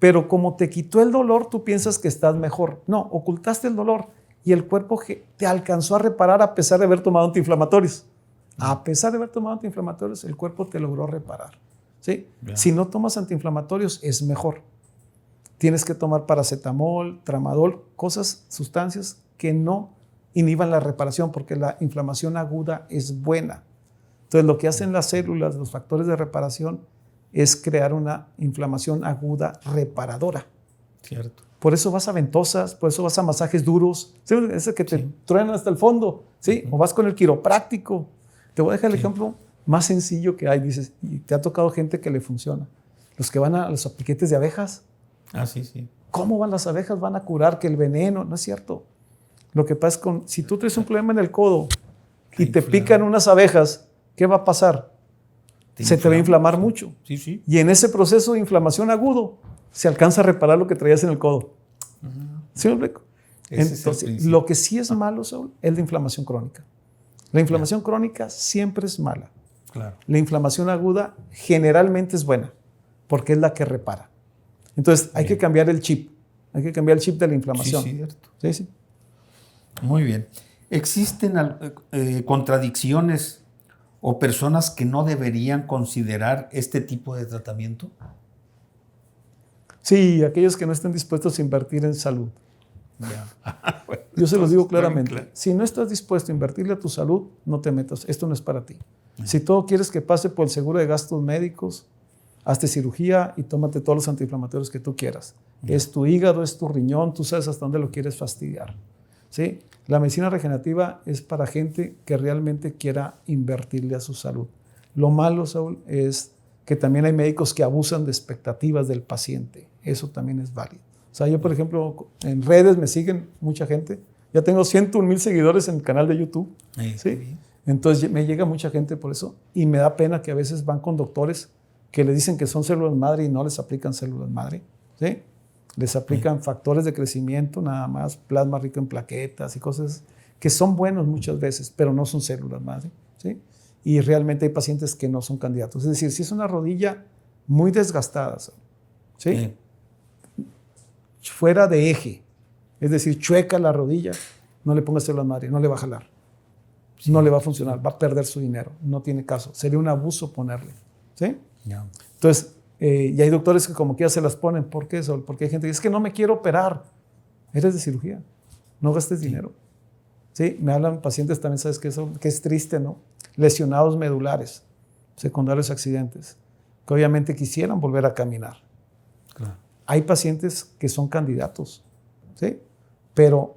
Speaker 2: Pero como te quitó el dolor, tú piensas que estás mejor. No, ocultaste el dolor y el cuerpo te alcanzó a reparar a pesar de haber tomado antiinflamatorios. A pesar de haber tomado antiinflamatorios, el cuerpo te logró reparar. ¿Sí? Si no tomas antiinflamatorios, es mejor. Tienes que tomar paracetamol, tramadol, sustancias que no inhiban la reparación, porque la inflamación aguda es buena. Entonces, lo que hacen las células, los factores de reparación, es crear una inflamación aguda reparadora.
Speaker 1: Cierto.
Speaker 2: Por eso vas a ventosas, por eso vas a masajes duros, ¿sí? Ese que te truenan hasta el fondo, ¿sí? O vas con el quiropráctico. Te voy a dejar el ejemplo más sencillo que hay, dices, y te ha tocado gente que le funciona. Los que van a los piquetes de abejas.
Speaker 1: Ah, sí, sí.
Speaker 2: ¿Cómo van las abejas? Van a curar que el veneno. No es cierto. Lo que pasa es si tú tienes un problema en el codo y te pican unas abejas, ¿qué va a pasar? Se te va a inflamar mucho.
Speaker 1: Sí, sí.
Speaker 2: Y en ese proceso de inflamación agudo se alcanza a reparar lo que traías en el codo. ¿Sí me explico? Entonces, lo que sí es malo, Saúl, es la inflamación crónica. La inflamación crónica siempre es mala.
Speaker 1: Claro.
Speaker 2: La inflamación aguda generalmente es buena, porque es la que repara. Entonces, hay que cambiar el chip. Hay que cambiar el chip de la inflamación.
Speaker 1: Sí, cierto.
Speaker 2: Sí, sí.
Speaker 1: Muy bien. ¿Existen contradicciones o personas que no deberían considerar este tipo de tratamiento?
Speaker 2: Sí, aquellos que no estén dispuestos a invertir en salud.
Speaker 1: Bueno,
Speaker 2: yo se los digo claramente.
Speaker 1: Claro.
Speaker 2: Si no estás dispuesto a invertirle a tu salud, no te metas. Esto no es para ti. Si todo quieres que pase por el seguro de gastos médicos, hazte cirugía y tómate todos los antiinflamatorios que tú quieras. Es tu hígado, es tu riñón, tú sabes hasta dónde lo quieres fastidiar. ¿Sí? La medicina regenerativa es para gente que realmente quiera invertirle a su salud. Lo malo, Saúl, es que también hay médicos que abusan de expectativas del paciente. Eso también es válido. O sea, yo, por ejemplo, en redes me siguen mucha gente. Ya tengo 101,000 seguidores en el canal de YouTube. ¿Sí? Entonces me llega mucha gente por eso. Y me da pena que a veces van con doctores que le dicen que son células madre y no les aplican células madre. ¿Sí? Les aplican factores de crecimiento, nada más, plasma rico en plaquetas y cosas que son buenos muchas veces, pero no son células madre. ¿Sí? Y realmente hay pacientes que no son candidatos. Es decir, si es una rodilla muy desgastada, ¿sí? Fuera de eje, es decir, chueca la rodilla, no le pongas células madre, no le va a jalar. No le va a funcionar, va a perder su dinero, no tiene caso. Sería un abuso ponerle. ¿Sí?
Speaker 1: Yeah.
Speaker 2: Entonces, y hay doctores que como quiera se las ponen. ¿Por qué eso? Porque hay gente que dice, es que no me quiero operar. Eres de cirugía, no gastes dinero. ¿Sí? Me hablan pacientes también, ¿sabes qué? Eso, que es triste, ¿no? Lesionados medulares, secundarios a accidentes, que obviamente quisieran volver a caminar.
Speaker 1: Claro.
Speaker 2: Hay pacientes que son candidatos, ¿sí? Pero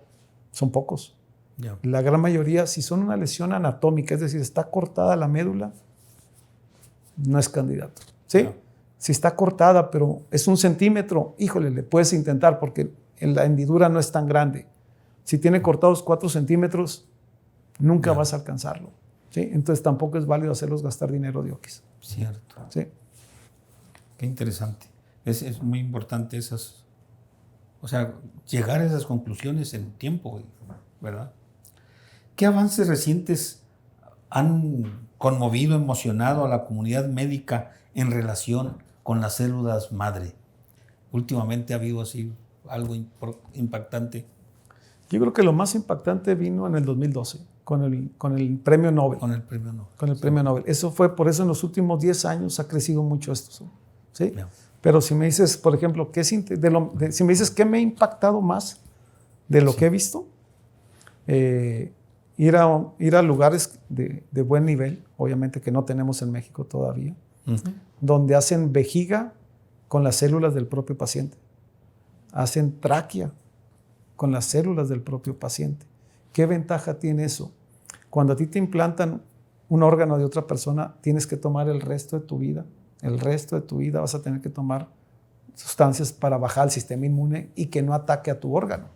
Speaker 2: son pocos.
Speaker 1: Yeah.
Speaker 2: La gran mayoría, si son una lesión anatómica, es decir, está cortada la médula, no es candidato. ¿Sí? Yeah. Si está cortada, pero es 1 centímetro, híjole, le puedes intentar porque la hendidura no es tan grande. Si tiene cortados 4 centímetros, nunca vas a alcanzarlo. ¿Sí? Entonces tampoco es válido hacerlos gastar dinero de oquis.
Speaker 1: Cierto.
Speaker 2: ¿Sí?
Speaker 1: Qué interesante. Es muy importante llegar a esas conclusiones en tiempo, ¿verdad? ¿Qué avances recientes han conmovido, emocionado a la comunidad médica en relación con las células madre? Últimamente ha habido así algo impactante.
Speaker 2: Yo creo que lo más impactante vino en el 2012, con el premio Nobel.
Speaker 1: Con el premio Nobel.
Speaker 2: Con el premio Nobel. Eso fue, por eso en los últimos 10 años ha crecido mucho esto. ¿Sí? Yeah. Pero si me dices, por ejemplo, si me dices qué me ha impactado más de lo que he visto, ir a lugares de buen nivel, obviamente que no tenemos en México todavía, donde hacen vejiga con las células del propio paciente. Hacen tráquea con las células del propio paciente. ¿Qué ventaja tiene eso? Cuando a ti te implantan un órgano de otra persona, tienes que tomar el resto de tu vida. El resto de tu vida vas a tener que tomar sustancias para bajar el sistema inmune y que no ataque a tu órgano.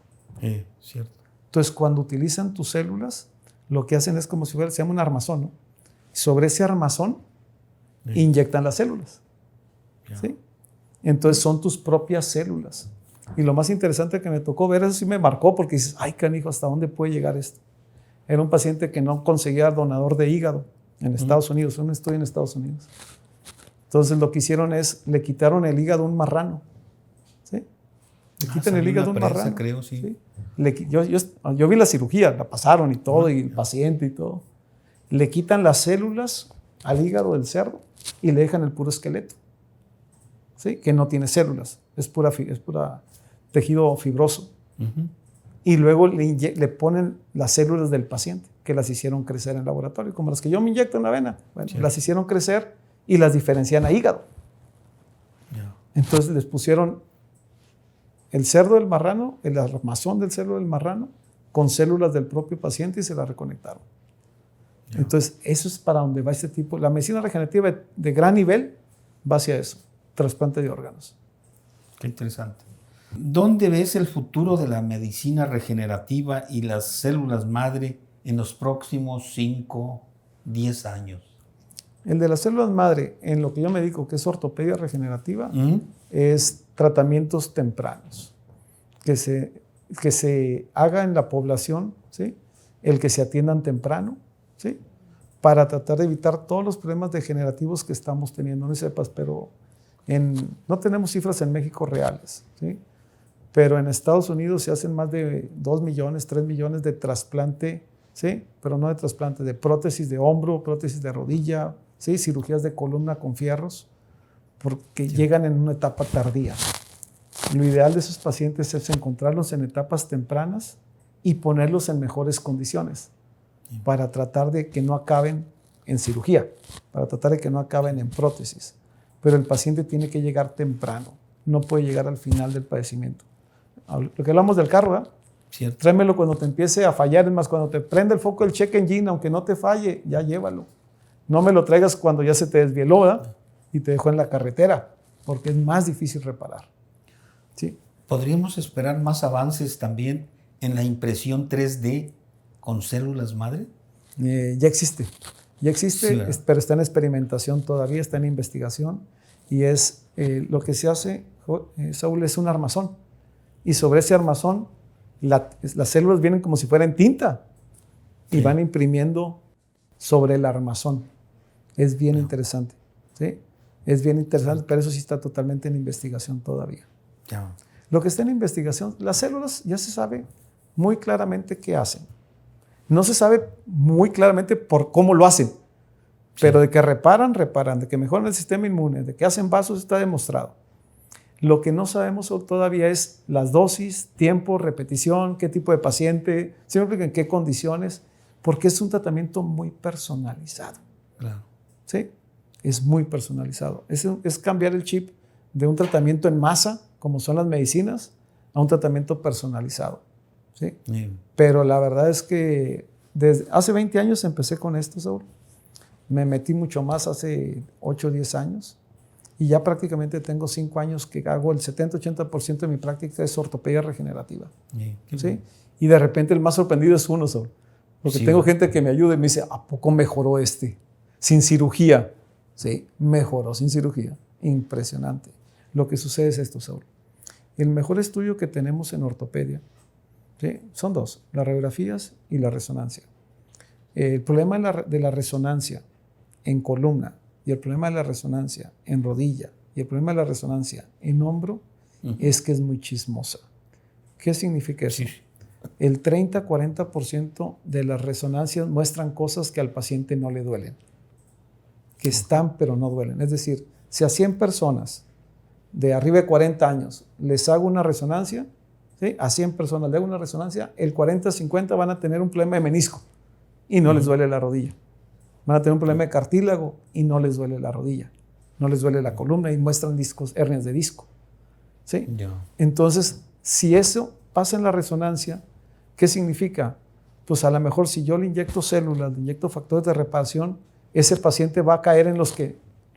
Speaker 1: Cierto.
Speaker 2: Entonces, cuando utilizan tus células, lo que hacen es como si se llama un armazón, ¿no? Sobre ese armazón inyectan las células. ¿Sí? Entonces, son tus propias células. Y lo más interesante que me tocó ver, eso sí me marcó, porque dices, ay, canijo, ¿hasta dónde puede llegar esto? Era un paciente que no conseguía donador de hígado en Estados Unidos, un estudio en Estados Unidos. Entonces, lo que hicieron es, le quitaron el hígado a un marrano. Le quitan el hígado a un marrano.
Speaker 1: Creo, sí.
Speaker 2: ¿Sí? Yo vi la cirugía, la pasaron y todo, y el paciente y todo. Le quitan las células al hígado del cerdo y le dejan el puro esqueleto, ¿sí? Que no tiene células, es pura tejido fibroso. Y luego le ponen las células del paciente, que las hicieron crecer en el laboratorio, como las que yo me inyecto en la vena. Bueno, sí. Las hicieron crecer y las diferencian a hígado. Entonces les pusieron el cerdo del marrano, el armazón del cerdo del marrano, con células del propio paciente y se las reconectaron. Entonces, eso es para donde va este tipo. La medicina regenerativa de gran nivel va hacia eso, trasplante de órganos.
Speaker 1: Qué interesante. ¿Dónde ves el futuro de la medicina regenerativa y las células madre en los próximos 5, 10 años?
Speaker 2: El de las células madre, en lo que yo me dedico, que es ortopedia regenerativa, es tratamientos tempranos, que se haga en la población, ¿sí? El que se atiendan temprano, ¿sí? Para tratar de evitar todos los problemas degenerativos que estamos teniendo. No sepas, pero no tenemos cifras en México reales, ¿sí? Pero en Estados Unidos se hacen más de 2 millones, 3 millones de trasplante, ¿sí? Pero no de trasplante, de prótesis de hombro, prótesis de rodilla, ¿sí? Cirugías de columna con fierros, porque llegan en una etapa tardía. Lo ideal de esos pacientes es encontrarlos en etapas tempranas y ponerlos en mejores condiciones para tratar de que no acaben en cirugía, para tratar de que no acaben en prótesis. Pero el paciente tiene que llegar temprano, no puede llegar al final del padecimiento. Lo que hablamos del carro, ¿verdad?
Speaker 1: Cierto.
Speaker 2: Tráemelo cuando te empiece a fallar, es más, cuando te prende el foco del check engine, aunque no te falle, ya llévalo. No me lo traigas cuando ya se te desvieló, ¿verdad? Y te dejó en la carretera, porque es más difícil reparar. ¿Sí?
Speaker 1: ¿Podríamos esperar más avances también en la impresión 3D con células madre?
Speaker 2: Ya existe, sí, pero está en experimentación todavía, está en investigación. Y es lo que se hace, Saúl, es un armazón. Y sobre ese armazón, las células vienen como si fueran tinta y van imprimiendo sobre el armazón. Es bien interesante, ¿sí? Es bien interesante, pero eso sí está totalmente en investigación todavía. Lo que está en investigación, las células ya se sabe muy claramente qué hacen. No se sabe muy claramente por cómo lo hacen, pero de que reparan, de que mejoran el sistema inmune, de que hacen vasos, está demostrado. Lo que no sabemos todavía es las dosis, tiempo, repetición, qué tipo de paciente, siempre en qué condiciones, porque es un tratamiento muy personalizado.
Speaker 1: Claro.
Speaker 2: ¿Sí? Es muy personalizado. Es cambiar el chip de un tratamiento en masa, como son las medicinas, a un tratamiento personalizado. ¿Sí? Pero la verdad es que desde hace 20 años empecé con esto, Saúl. Me metí mucho más hace 8 o 10 años. Y ya prácticamente tengo 5 años que hago el 70-80% de mi práctica es ortopedia regenerativa. ¿Sí? Y de repente el más sorprendido es uno, Saúl. Porque tengo gente que me ayuda y me dice, ¿a poco mejoró sin cirugía? Sí, mejoró sin cirugía. Impresionante. Lo que sucede es esto, Saúl. El mejor estudio que tenemos en ortopedia, ¿sí? Son 2, las radiografías y la resonancia. El problema de la resonancia en columna y el problema de la resonancia en rodilla y el problema de la resonancia en hombro es que es muy chismosa. ¿Qué significa eso? Sí. El 30-40% de las resonancias muestran cosas que al paciente no le duelen, que están pero no duelen. Es decir, si a 100 personas de arriba de 40 años les hago una resonancia, ¿sí? A 100 personas le hago una resonancia, el 40-50 van a tener un problema de menisco y no les duele la rodilla. Van a tener un problema de cartílago y no les duele la rodilla. No les duele la columna y muestran hernias de disco. ¿Sí? Entonces, si eso pasa en la resonancia, ¿qué significa? Pues a lo mejor si yo le inyecto células, le inyecto factores de reparación, ese paciente va a caer en los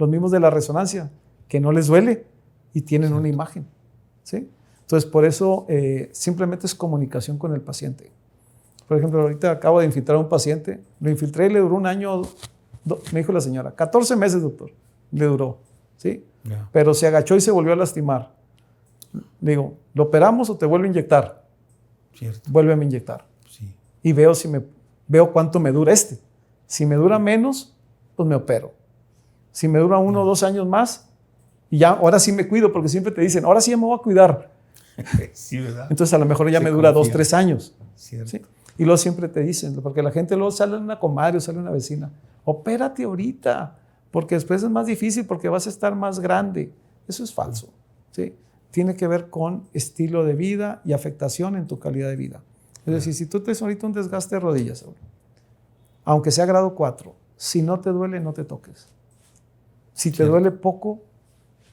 Speaker 2: mismos de la resonancia, que no les duele y tienen una imagen. ¿Sí? Entonces, por eso simplemente es comunicación con el paciente. Por ejemplo, ahorita acabo de infiltrar a un paciente, lo infiltré y le duró 1 año, me dijo la señora, 14 meses, doctor, le duró, ¿sí? Pero se agachó y se volvió a lastimar. Le digo, ¿lo operamos o te vuelvo a inyectar?
Speaker 1: Cierto.
Speaker 2: Vuélveme a inyectar.
Speaker 1: Sí.
Speaker 2: Y veo cuánto me dura Si me dura menos, pues me opero. Si me dura 1 o 2 años más, y ya, ahora sí me cuido, porque siempre te dicen, ahora sí ya me voy a cuidar.
Speaker 1: Sí, ¿verdad?
Speaker 2: Entonces a lo mejor ya
Speaker 1: Se
Speaker 2: me dura
Speaker 1: confía.
Speaker 2: 2, 3 años.
Speaker 1: Cierto.
Speaker 2: ¿Sí? Y luego siempre te dicen, porque la gente luego sale una comadre o sale una vecina, opérate ahorita, porque después es más difícil porque vas a estar más grande. Eso es falso. ¿Sí? Tiene que ver con estilo de vida y afectación en tu calidad de vida. Es decir, si tú tienes ahorita un desgaste de rodillas, aunque sea grado 4, si no te duele, no te toques. Si te duele poco,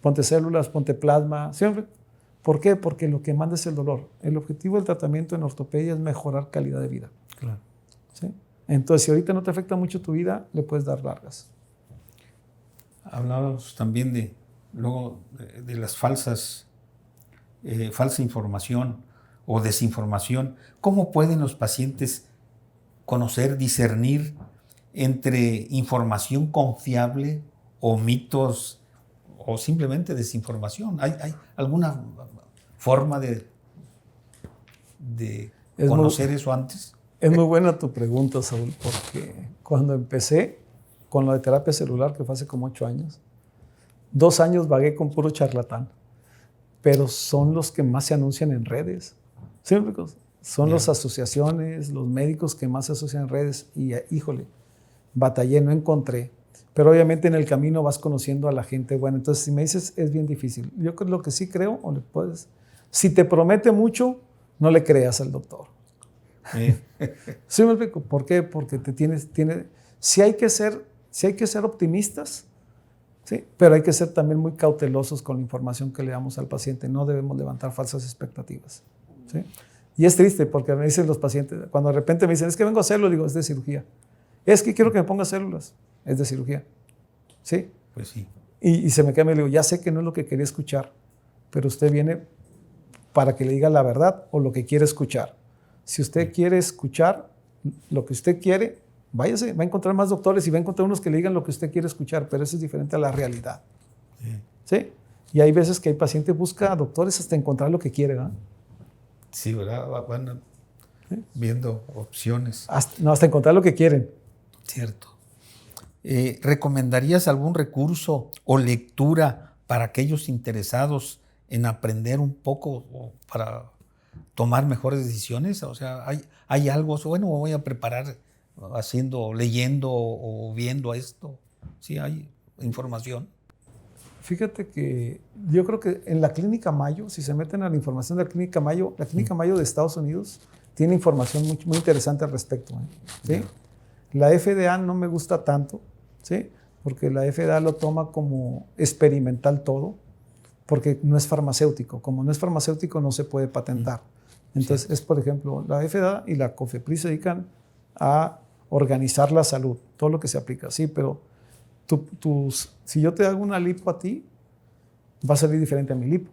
Speaker 2: ponte células, ponte plasma, siempre. ¿Por qué? Porque lo que manda es el dolor. El objetivo del tratamiento en ortopedia es mejorar calidad de vida.
Speaker 1: Claro.
Speaker 2: ¿Sí? Entonces, si ahorita no te afecta mucho tu vida, le puedes dar largas.
Speaker 1: Hablábamos también de las falsa información o desinformación. ¿Cómo pueden los pacientes conocer, discernir entre información confiable o mitos o simplemente desinformación? ¿Hay alguna forma de conocer eso antes?
Speaker 2: Es muy buena tu pregunta, Saúl, porque cuando empecé con lo de terapia celular, que fue hace como 8 años, 2 años vagué con puro charlatán, pero son los que más se anuncian en redes. ¿Sí? Son las asociaciones, los médicos que más se asocian en redes y, híjole, batallé, no encontré. Pero obviamente en el camino vas conociendo a la gente. Bueno, entonces si me dices, es bien difícil. Yo lo que sí creo, o le puedes, si te promete mucho, no le creas al doctor. ¿Sí me explico? ¿Por qué? Porque si hay que ser optimistas, ¿sí? Pero hay que ser también muy cautelosos con la información que le damos al paciente. No debemos levantar falsas expectativas. ¿Sí? Y es triste porque me dicen los pacientes, cuando de repente me dicen, es que vengo a hacerlo, digo, es de cirugía. Es que quiero que me ponga células, es de cirugía. ¿Sí?
Speaker 1: Pues sí.
Speaker 2: Y se me queda y me digo, ya sé que no es lo que quería escuchar, pero usted viene para que le diga la verdad o lo que quiere escuchar. Si usted quiere escuchar lo que usted quiere, váyase, va a encontrar más doctores y va a encontrar unos que le digan lo que usted quiere escuchar, pero eso es diferente a la realidad. ¿Sí? Y hay veces que el paciente busca a doctores hasta encontrar lo que quiere, ¿verdad?
Speaker 1: Sí, ¿verdad? Van viendo opciones.
Speaker 2: Hasta encontrar lo que quieren.
Speaker 1: Cierto. ¿Recomendarías algún recurso o lectura para aquellos interesados en aprender un poco o para tomar mejores decisiones? O sea, ¿hay algo? Bueno, me voy a preparar leyendo o viendo esto. Sí, hay información.
Speaker 2: Fíjate que yo creo que en la Clínica Mayo, si se meten a la información de la Clínica Mayo de Estados Unidos tiene información muy, muy interesante al respecto. ¿Sí? La FDA no me gusta tanto, ¿sí? Porque la FDA lo toma como experimental todo, porque no es farmacéutico. Como no es farmacéutico, no se puede patentar. Entonces, es, por ejemplo, la FDA y la COFEPRIS se dedican a organizar la salud, todo lo que se aplica. Sí, pero si yo te hago una lipo a ti, va a salir diferente a mi lipo.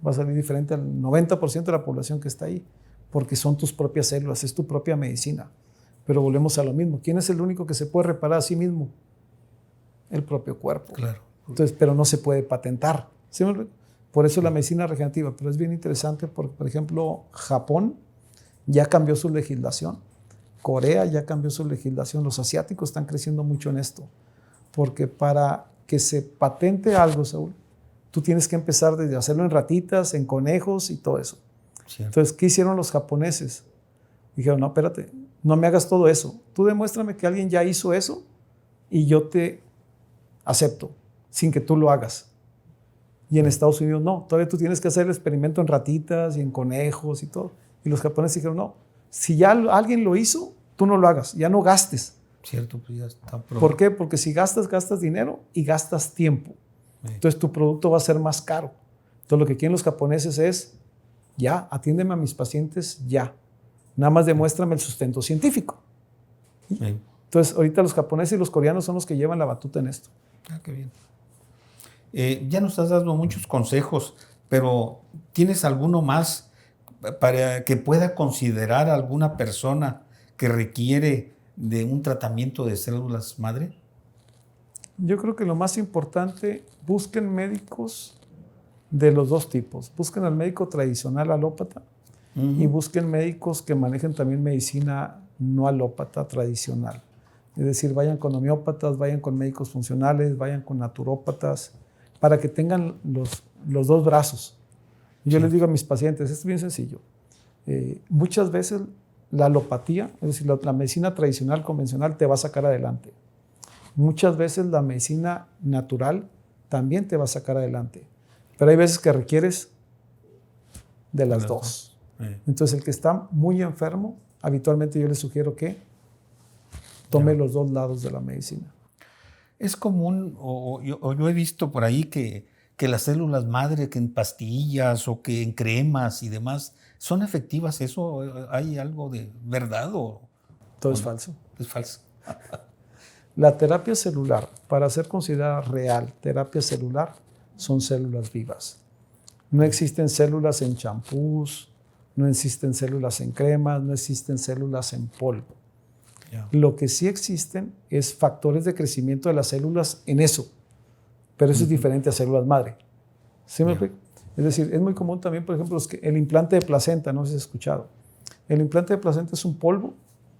Speaker 2: Va a salir diferente al 90% de la población que está ahí, porque son tus propias células, es tu propia medicina. Pero volvemos a lo mismo. ¿Quién es el único que se puede reparar a sí mismo? El propio cuerpo.
Speaker 1: Claro.
Speaker 2: Entonces, pero no se puede patentar. ¿Sí? Por eso la medicina regenerativa. Pero es bien interesante porque, por ejemplo, Japón ya cambió su legislación. Corea ya cambió su legislación. Los asiáticos están creciendo mucho en esto. Porque para que se patente algo, Saúl, tú tienes que empezar desde hacerlo en ratitas, en conejos y todo eso.
Speaker 1: Cierto.
Speaker 2: Entonces, ¿qué hicieron los japoneses? Dijeron, no, espérate, no me hagas todo eso. Tú demuéstrame que alguien ya hizo eso y yo te acepto, sin que tú lo hagas. Y en Estados Unidos no, todavía tú tienes que hacer el experimento en ratitas y en conejos y todo. Y los japoneses dijeron, no, si ya alguien lo hizo, tú no lo hagas, ya no gastes.
Speaker 1: Cierto, pues ya está probado.
Speaker 2: ¿Por qué? Porque si gastas dinero y gastas tiempo. Entonces tu producto va a ser más caro. Entonces lo que quieren los japoneses es, ya, atiéndeme a mis pacientes ya. Nada más demuéstrame el sustento científico. Entonces ahorita los japoneses y los coreanos son los que llevan la batuta en esto.
Speaker 1: Ah, qué bien. Ya nos has dado muchos consejos, pero ¿tienes alguno más para que pueda considerar a alguna persona que requiere de un tratamiento de células madre?
Speaker 2: Yo creo que lo más importante, busquen médicos de los dos tipos. Busquen al médico tradicional alópata y busquen médicos que manejen también medicina no alópata tradicional. Es decir, vayan con homeópatas, vayan con médicos funcionales, vayan con naturópatas, para que tengan los dos brazos. Yo les digo a mis pacientes, esto es bien sencillo. Muchas veces la alopatía, es decir, la medicina tradicional, convencional, te va a sacar adelante. Muchas veces la medicina natural también te va a sacar adelante. Pero hay veces que requieres de las dos. Entonces, el que está muy enfermo, habitualmente yo le sugiero que tome los dos lados de la medicina.
Speaker 1: Es común, o yo he visto por ahí que las células madre, que en pastillas o que en cremas y demás, ¿son efectivas? ¿Eso hay algo de verdad o
Speaker 2: todo es falso?
Speaker 1: Es falso.
Speaker 2: La terapia celular, para ser considerada real terapia celular, son células vivas. No existen células en champús, no existen células en cremas, no existen células en polvo. Yeah. Lo que sí existen es factores de crecimiento de las células en eso, pero eso es diferente a células madre. ¿Sí me explico? Es decir, es muy común también, por ejemplo, el implante de placenta, no sé si has escuchado. El implante de placenta es un polvo,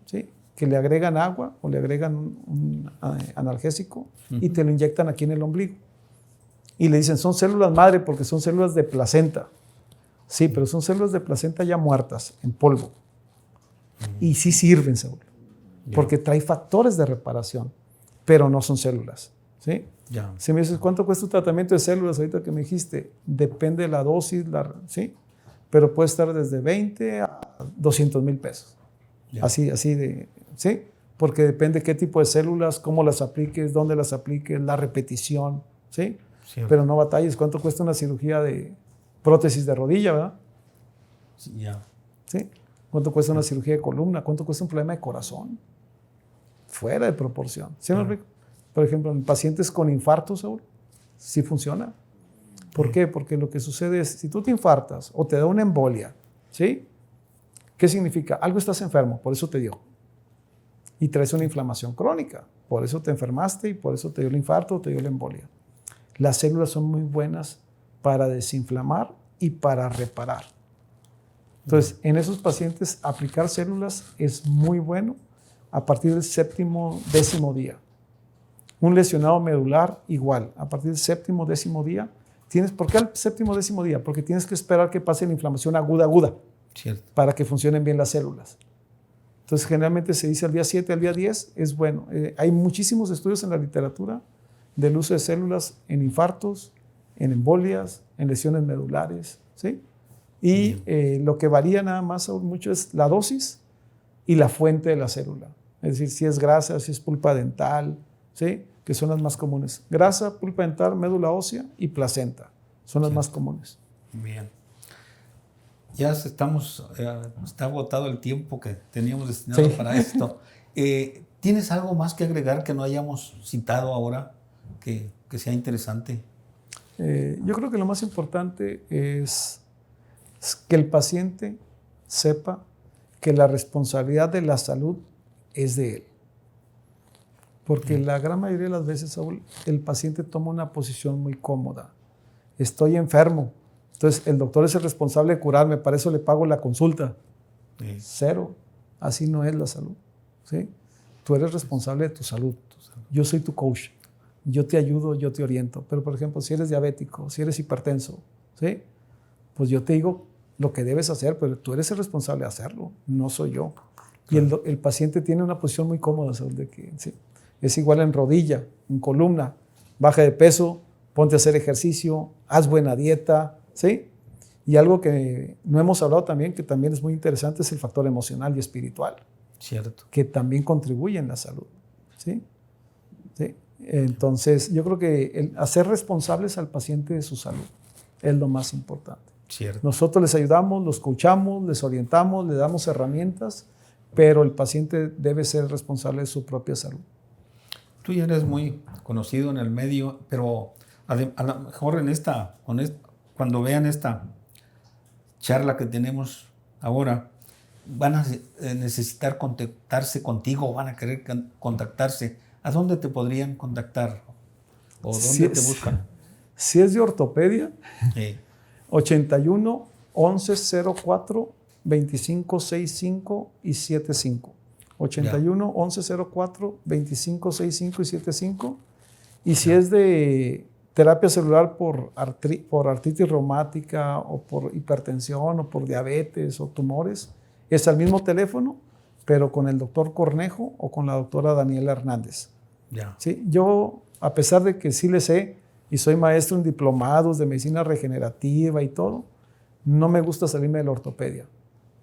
Speaker 2: ¿sí?, que le agregan agua o le agregan un analgésico y te lo inyectan aquí en el ombligo. Y le dicen, son células madre porque son células de placenta. Sí, pero son células de placenta ya muertas, en polvo. Y sí sirven, seguro. Porque trae factores de reparación, pero no son células. ¿Sí? Si me dices, ¿cuánto cuesta un tratamiento de células ahorita que me dijiste? Depende de la dosis, ¿sí? Pero puede estar desde 20 a 200 mil pesos. Así de, ¿sí? Porque depende qué tipo de células, cómo las apliques, dónde las apliques, la repetición, ¿sí? Pero no batalles. ¿Cuánto cuesta una cirugía de prótesis de rodilla, verdad? ¿Sí? ¿Cuánto cuesta una cirugía de columna? ¿Cuánto cuesta un problema de corazón? Fuera de proporción. ¿Sí me explico? Por ejemplo, en pacientes con infarto, Saúl, sí funciona. ¿Por qué? Porque lo que sucede es, si tú te infartas o te da una embolia, ¿sí? ¿Qué significa? Algo estás enfermo, por eso te dio. Y traes una inflamación crónica, por eso te enfermaste y por eso te dio el infarto o te dio la embolia. Las células son muy buenas para desinflamar y para reparar. Entonces, en esos pacientes, aplicar células es muy bueno a partir del séptimo, 10º día. Un lesionado medular, igual. A partir del séptimo, 10º día, ¿por qué al séptimo, 10º día? Porque tienes que esperar que pase la inflamación aguda. Cierto. Para que funcionen bien las células. Entonces, generalmente se dice al día 7, al día 10, es bueno. Hay muchísimos estudios en la literatura del uso de células en infartos, en embolias, en lesiones medulares, ¿sí? Y lo que varía nada más mucho es la dosis y la fuente de la célula. Es decir, si es grasa, si es pulpa dental, ¿sí?, que son las más comunes. Grasa, pulpa dental, médula ósea y placenta son las más comunes.
Speaker 1: Bien. Ya está agotado el tiempo que teníamos destinado para esto. ¿Tienes algo más que agregar que no hayamos citado ahora que sea interesante?
Speaker 2: Yo creo que lo más importante es que el paciente sepa que la responsabilidad de la salud es de él. Porque la gran mayoría de las veces, Saúl, el paciente toma una posición muy cómoda. Estoy enfermo. Entonces, el doctor es el responsable de curarme, para eso le pago la consulta. Cero. Así no es la salud. ¿Sí? Tú eres responsable de tu salud. Yo soy tu coach. Yo te ayudo, yo te oriento. Pero, por ejemplo, si eres diabético, si eres hipertenso, ¿sí?, pues yo te digo lo que debes hacer, pero tú eres el responsable de hacerlo, no soy yo. Claro. Y el paciente tiene una posición muy cómoda, ¿sabes? De que, ¿sí?, es igual en rodilla, en columna, baja de peso, ponte a hacer ejercicio, haz buena dieta, ¿sí? Y algo que no hemos hablado también, que también es muy interesante, es el factor emocional y espiritual.
Speaker 1: Cierto.
Speaker 2: Que también contribuye en la salud, ¿sí? ¿Sí? Entonces, yo creo que hacer responsables al paciente de su salud es lo más importante.
Speaker 1: Cierto.
Speaker 2: Nosotros les ayudamos, los coachamos, les orientamos, les damos herramientas, pero el paciente debe ser responsable de su propia salud.
Speaker 1: Tú ya eres muy conocido en el medio, pero a lo mejor cuando vean esta charla que tenemos ahora, van a necesitar contactarse contigo, van a querer contactarse. ¿A dónde te podrían contactar? ¿O dónde te buscan?
Speaker 2: Si es de ortopedia, 81 11 04 25 65 y 75. 81 11 04 25 65 y 75. Y si es de terapia celular por artritis reumática o por hipertensión o por diabetes o tumores, es al mismo teléfono, pero con el doctor Cornejo o con la doctora Daniela Hernández.
Speaker 1: Ya.
Speaker 2: ¿Sí? Yo, a pesar de que sí le sé y soy maestro en diplomados de medicina regenerativa y todo, no me gusta salirme de la ortopedia.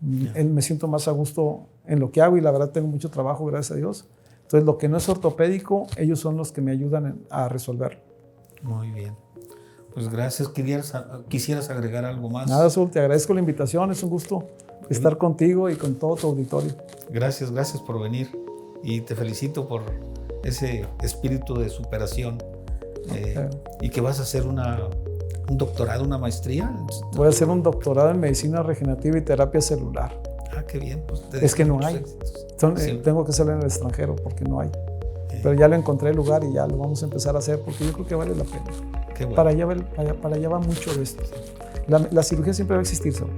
Speaker 2: Me siento más a gusto en lo que hago y la verdad tengo mucho trabajo, gracias a Dios. Entonces, lo que no es ortopédico, ellos son los que me ayudan a resolverlo.
Speaker 1: Muy bien. Pues gracias. ¿Quisieras agregar algo más?
Speaker 2: Nada, Saúl, te agradezco la invitación. Es un gusto estar contigo y con todo tu auditorio.
Speaker 1: Gracias por venir y te felicito por ese espíritu de superación y que vas a hacer un doctorado, una maestría.
Speaker 2: Voy a hacer un doctorado en medicina regenerativa y terapia celular.
Speaker 1: Ah, qué bien. Pues
Speaker 2: es que no hay. Tengo que hacerlo en el extranjero porque no hay. Pero ya lo encontré el lugar y ya lo vamos a empezar a hacer porque yo creo que vale la pena.
Speaker 1: Qué bueno.
Speaker 2: Para allá va mucho de esto. La cirugía siempre va a existir, Saúl.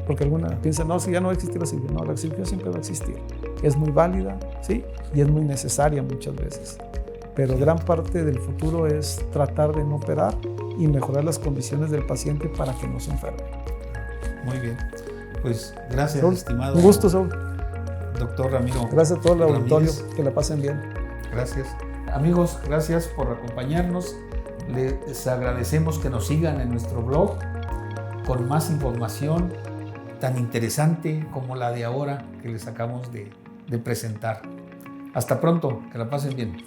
Speaker 2: Porque alguna piensa, no, si ya no va a existir la cirugía. No, la cirugía siempre va a existir. Es muy válida, sí, y es muy necesaria muchas veces. Pero gran parte del futuro es tratar de no operar y mejorar las condiciones del paciente para que no se enferme.
Speaker 1: Muy bien. Pues gracias,
Speaker 2: Saúl,
Speaker 1: estimado.
Speaker 2: Un gusto, Saúl.
Speaker 1: Doctor Ramiro.
Speaker 2: Gracias a todo el auditorio.
Speaker 1: Ramírez.
Speaker 2: Que la pasen bien.
Speaker 1: Gracias. Amigos, gracias por acompañarnos. Les agradecemos que nos sigan en nuestro blog con más información tan interesante como la de ahora que les acabamos de presentar. Hasta pronto, que la pasen bien.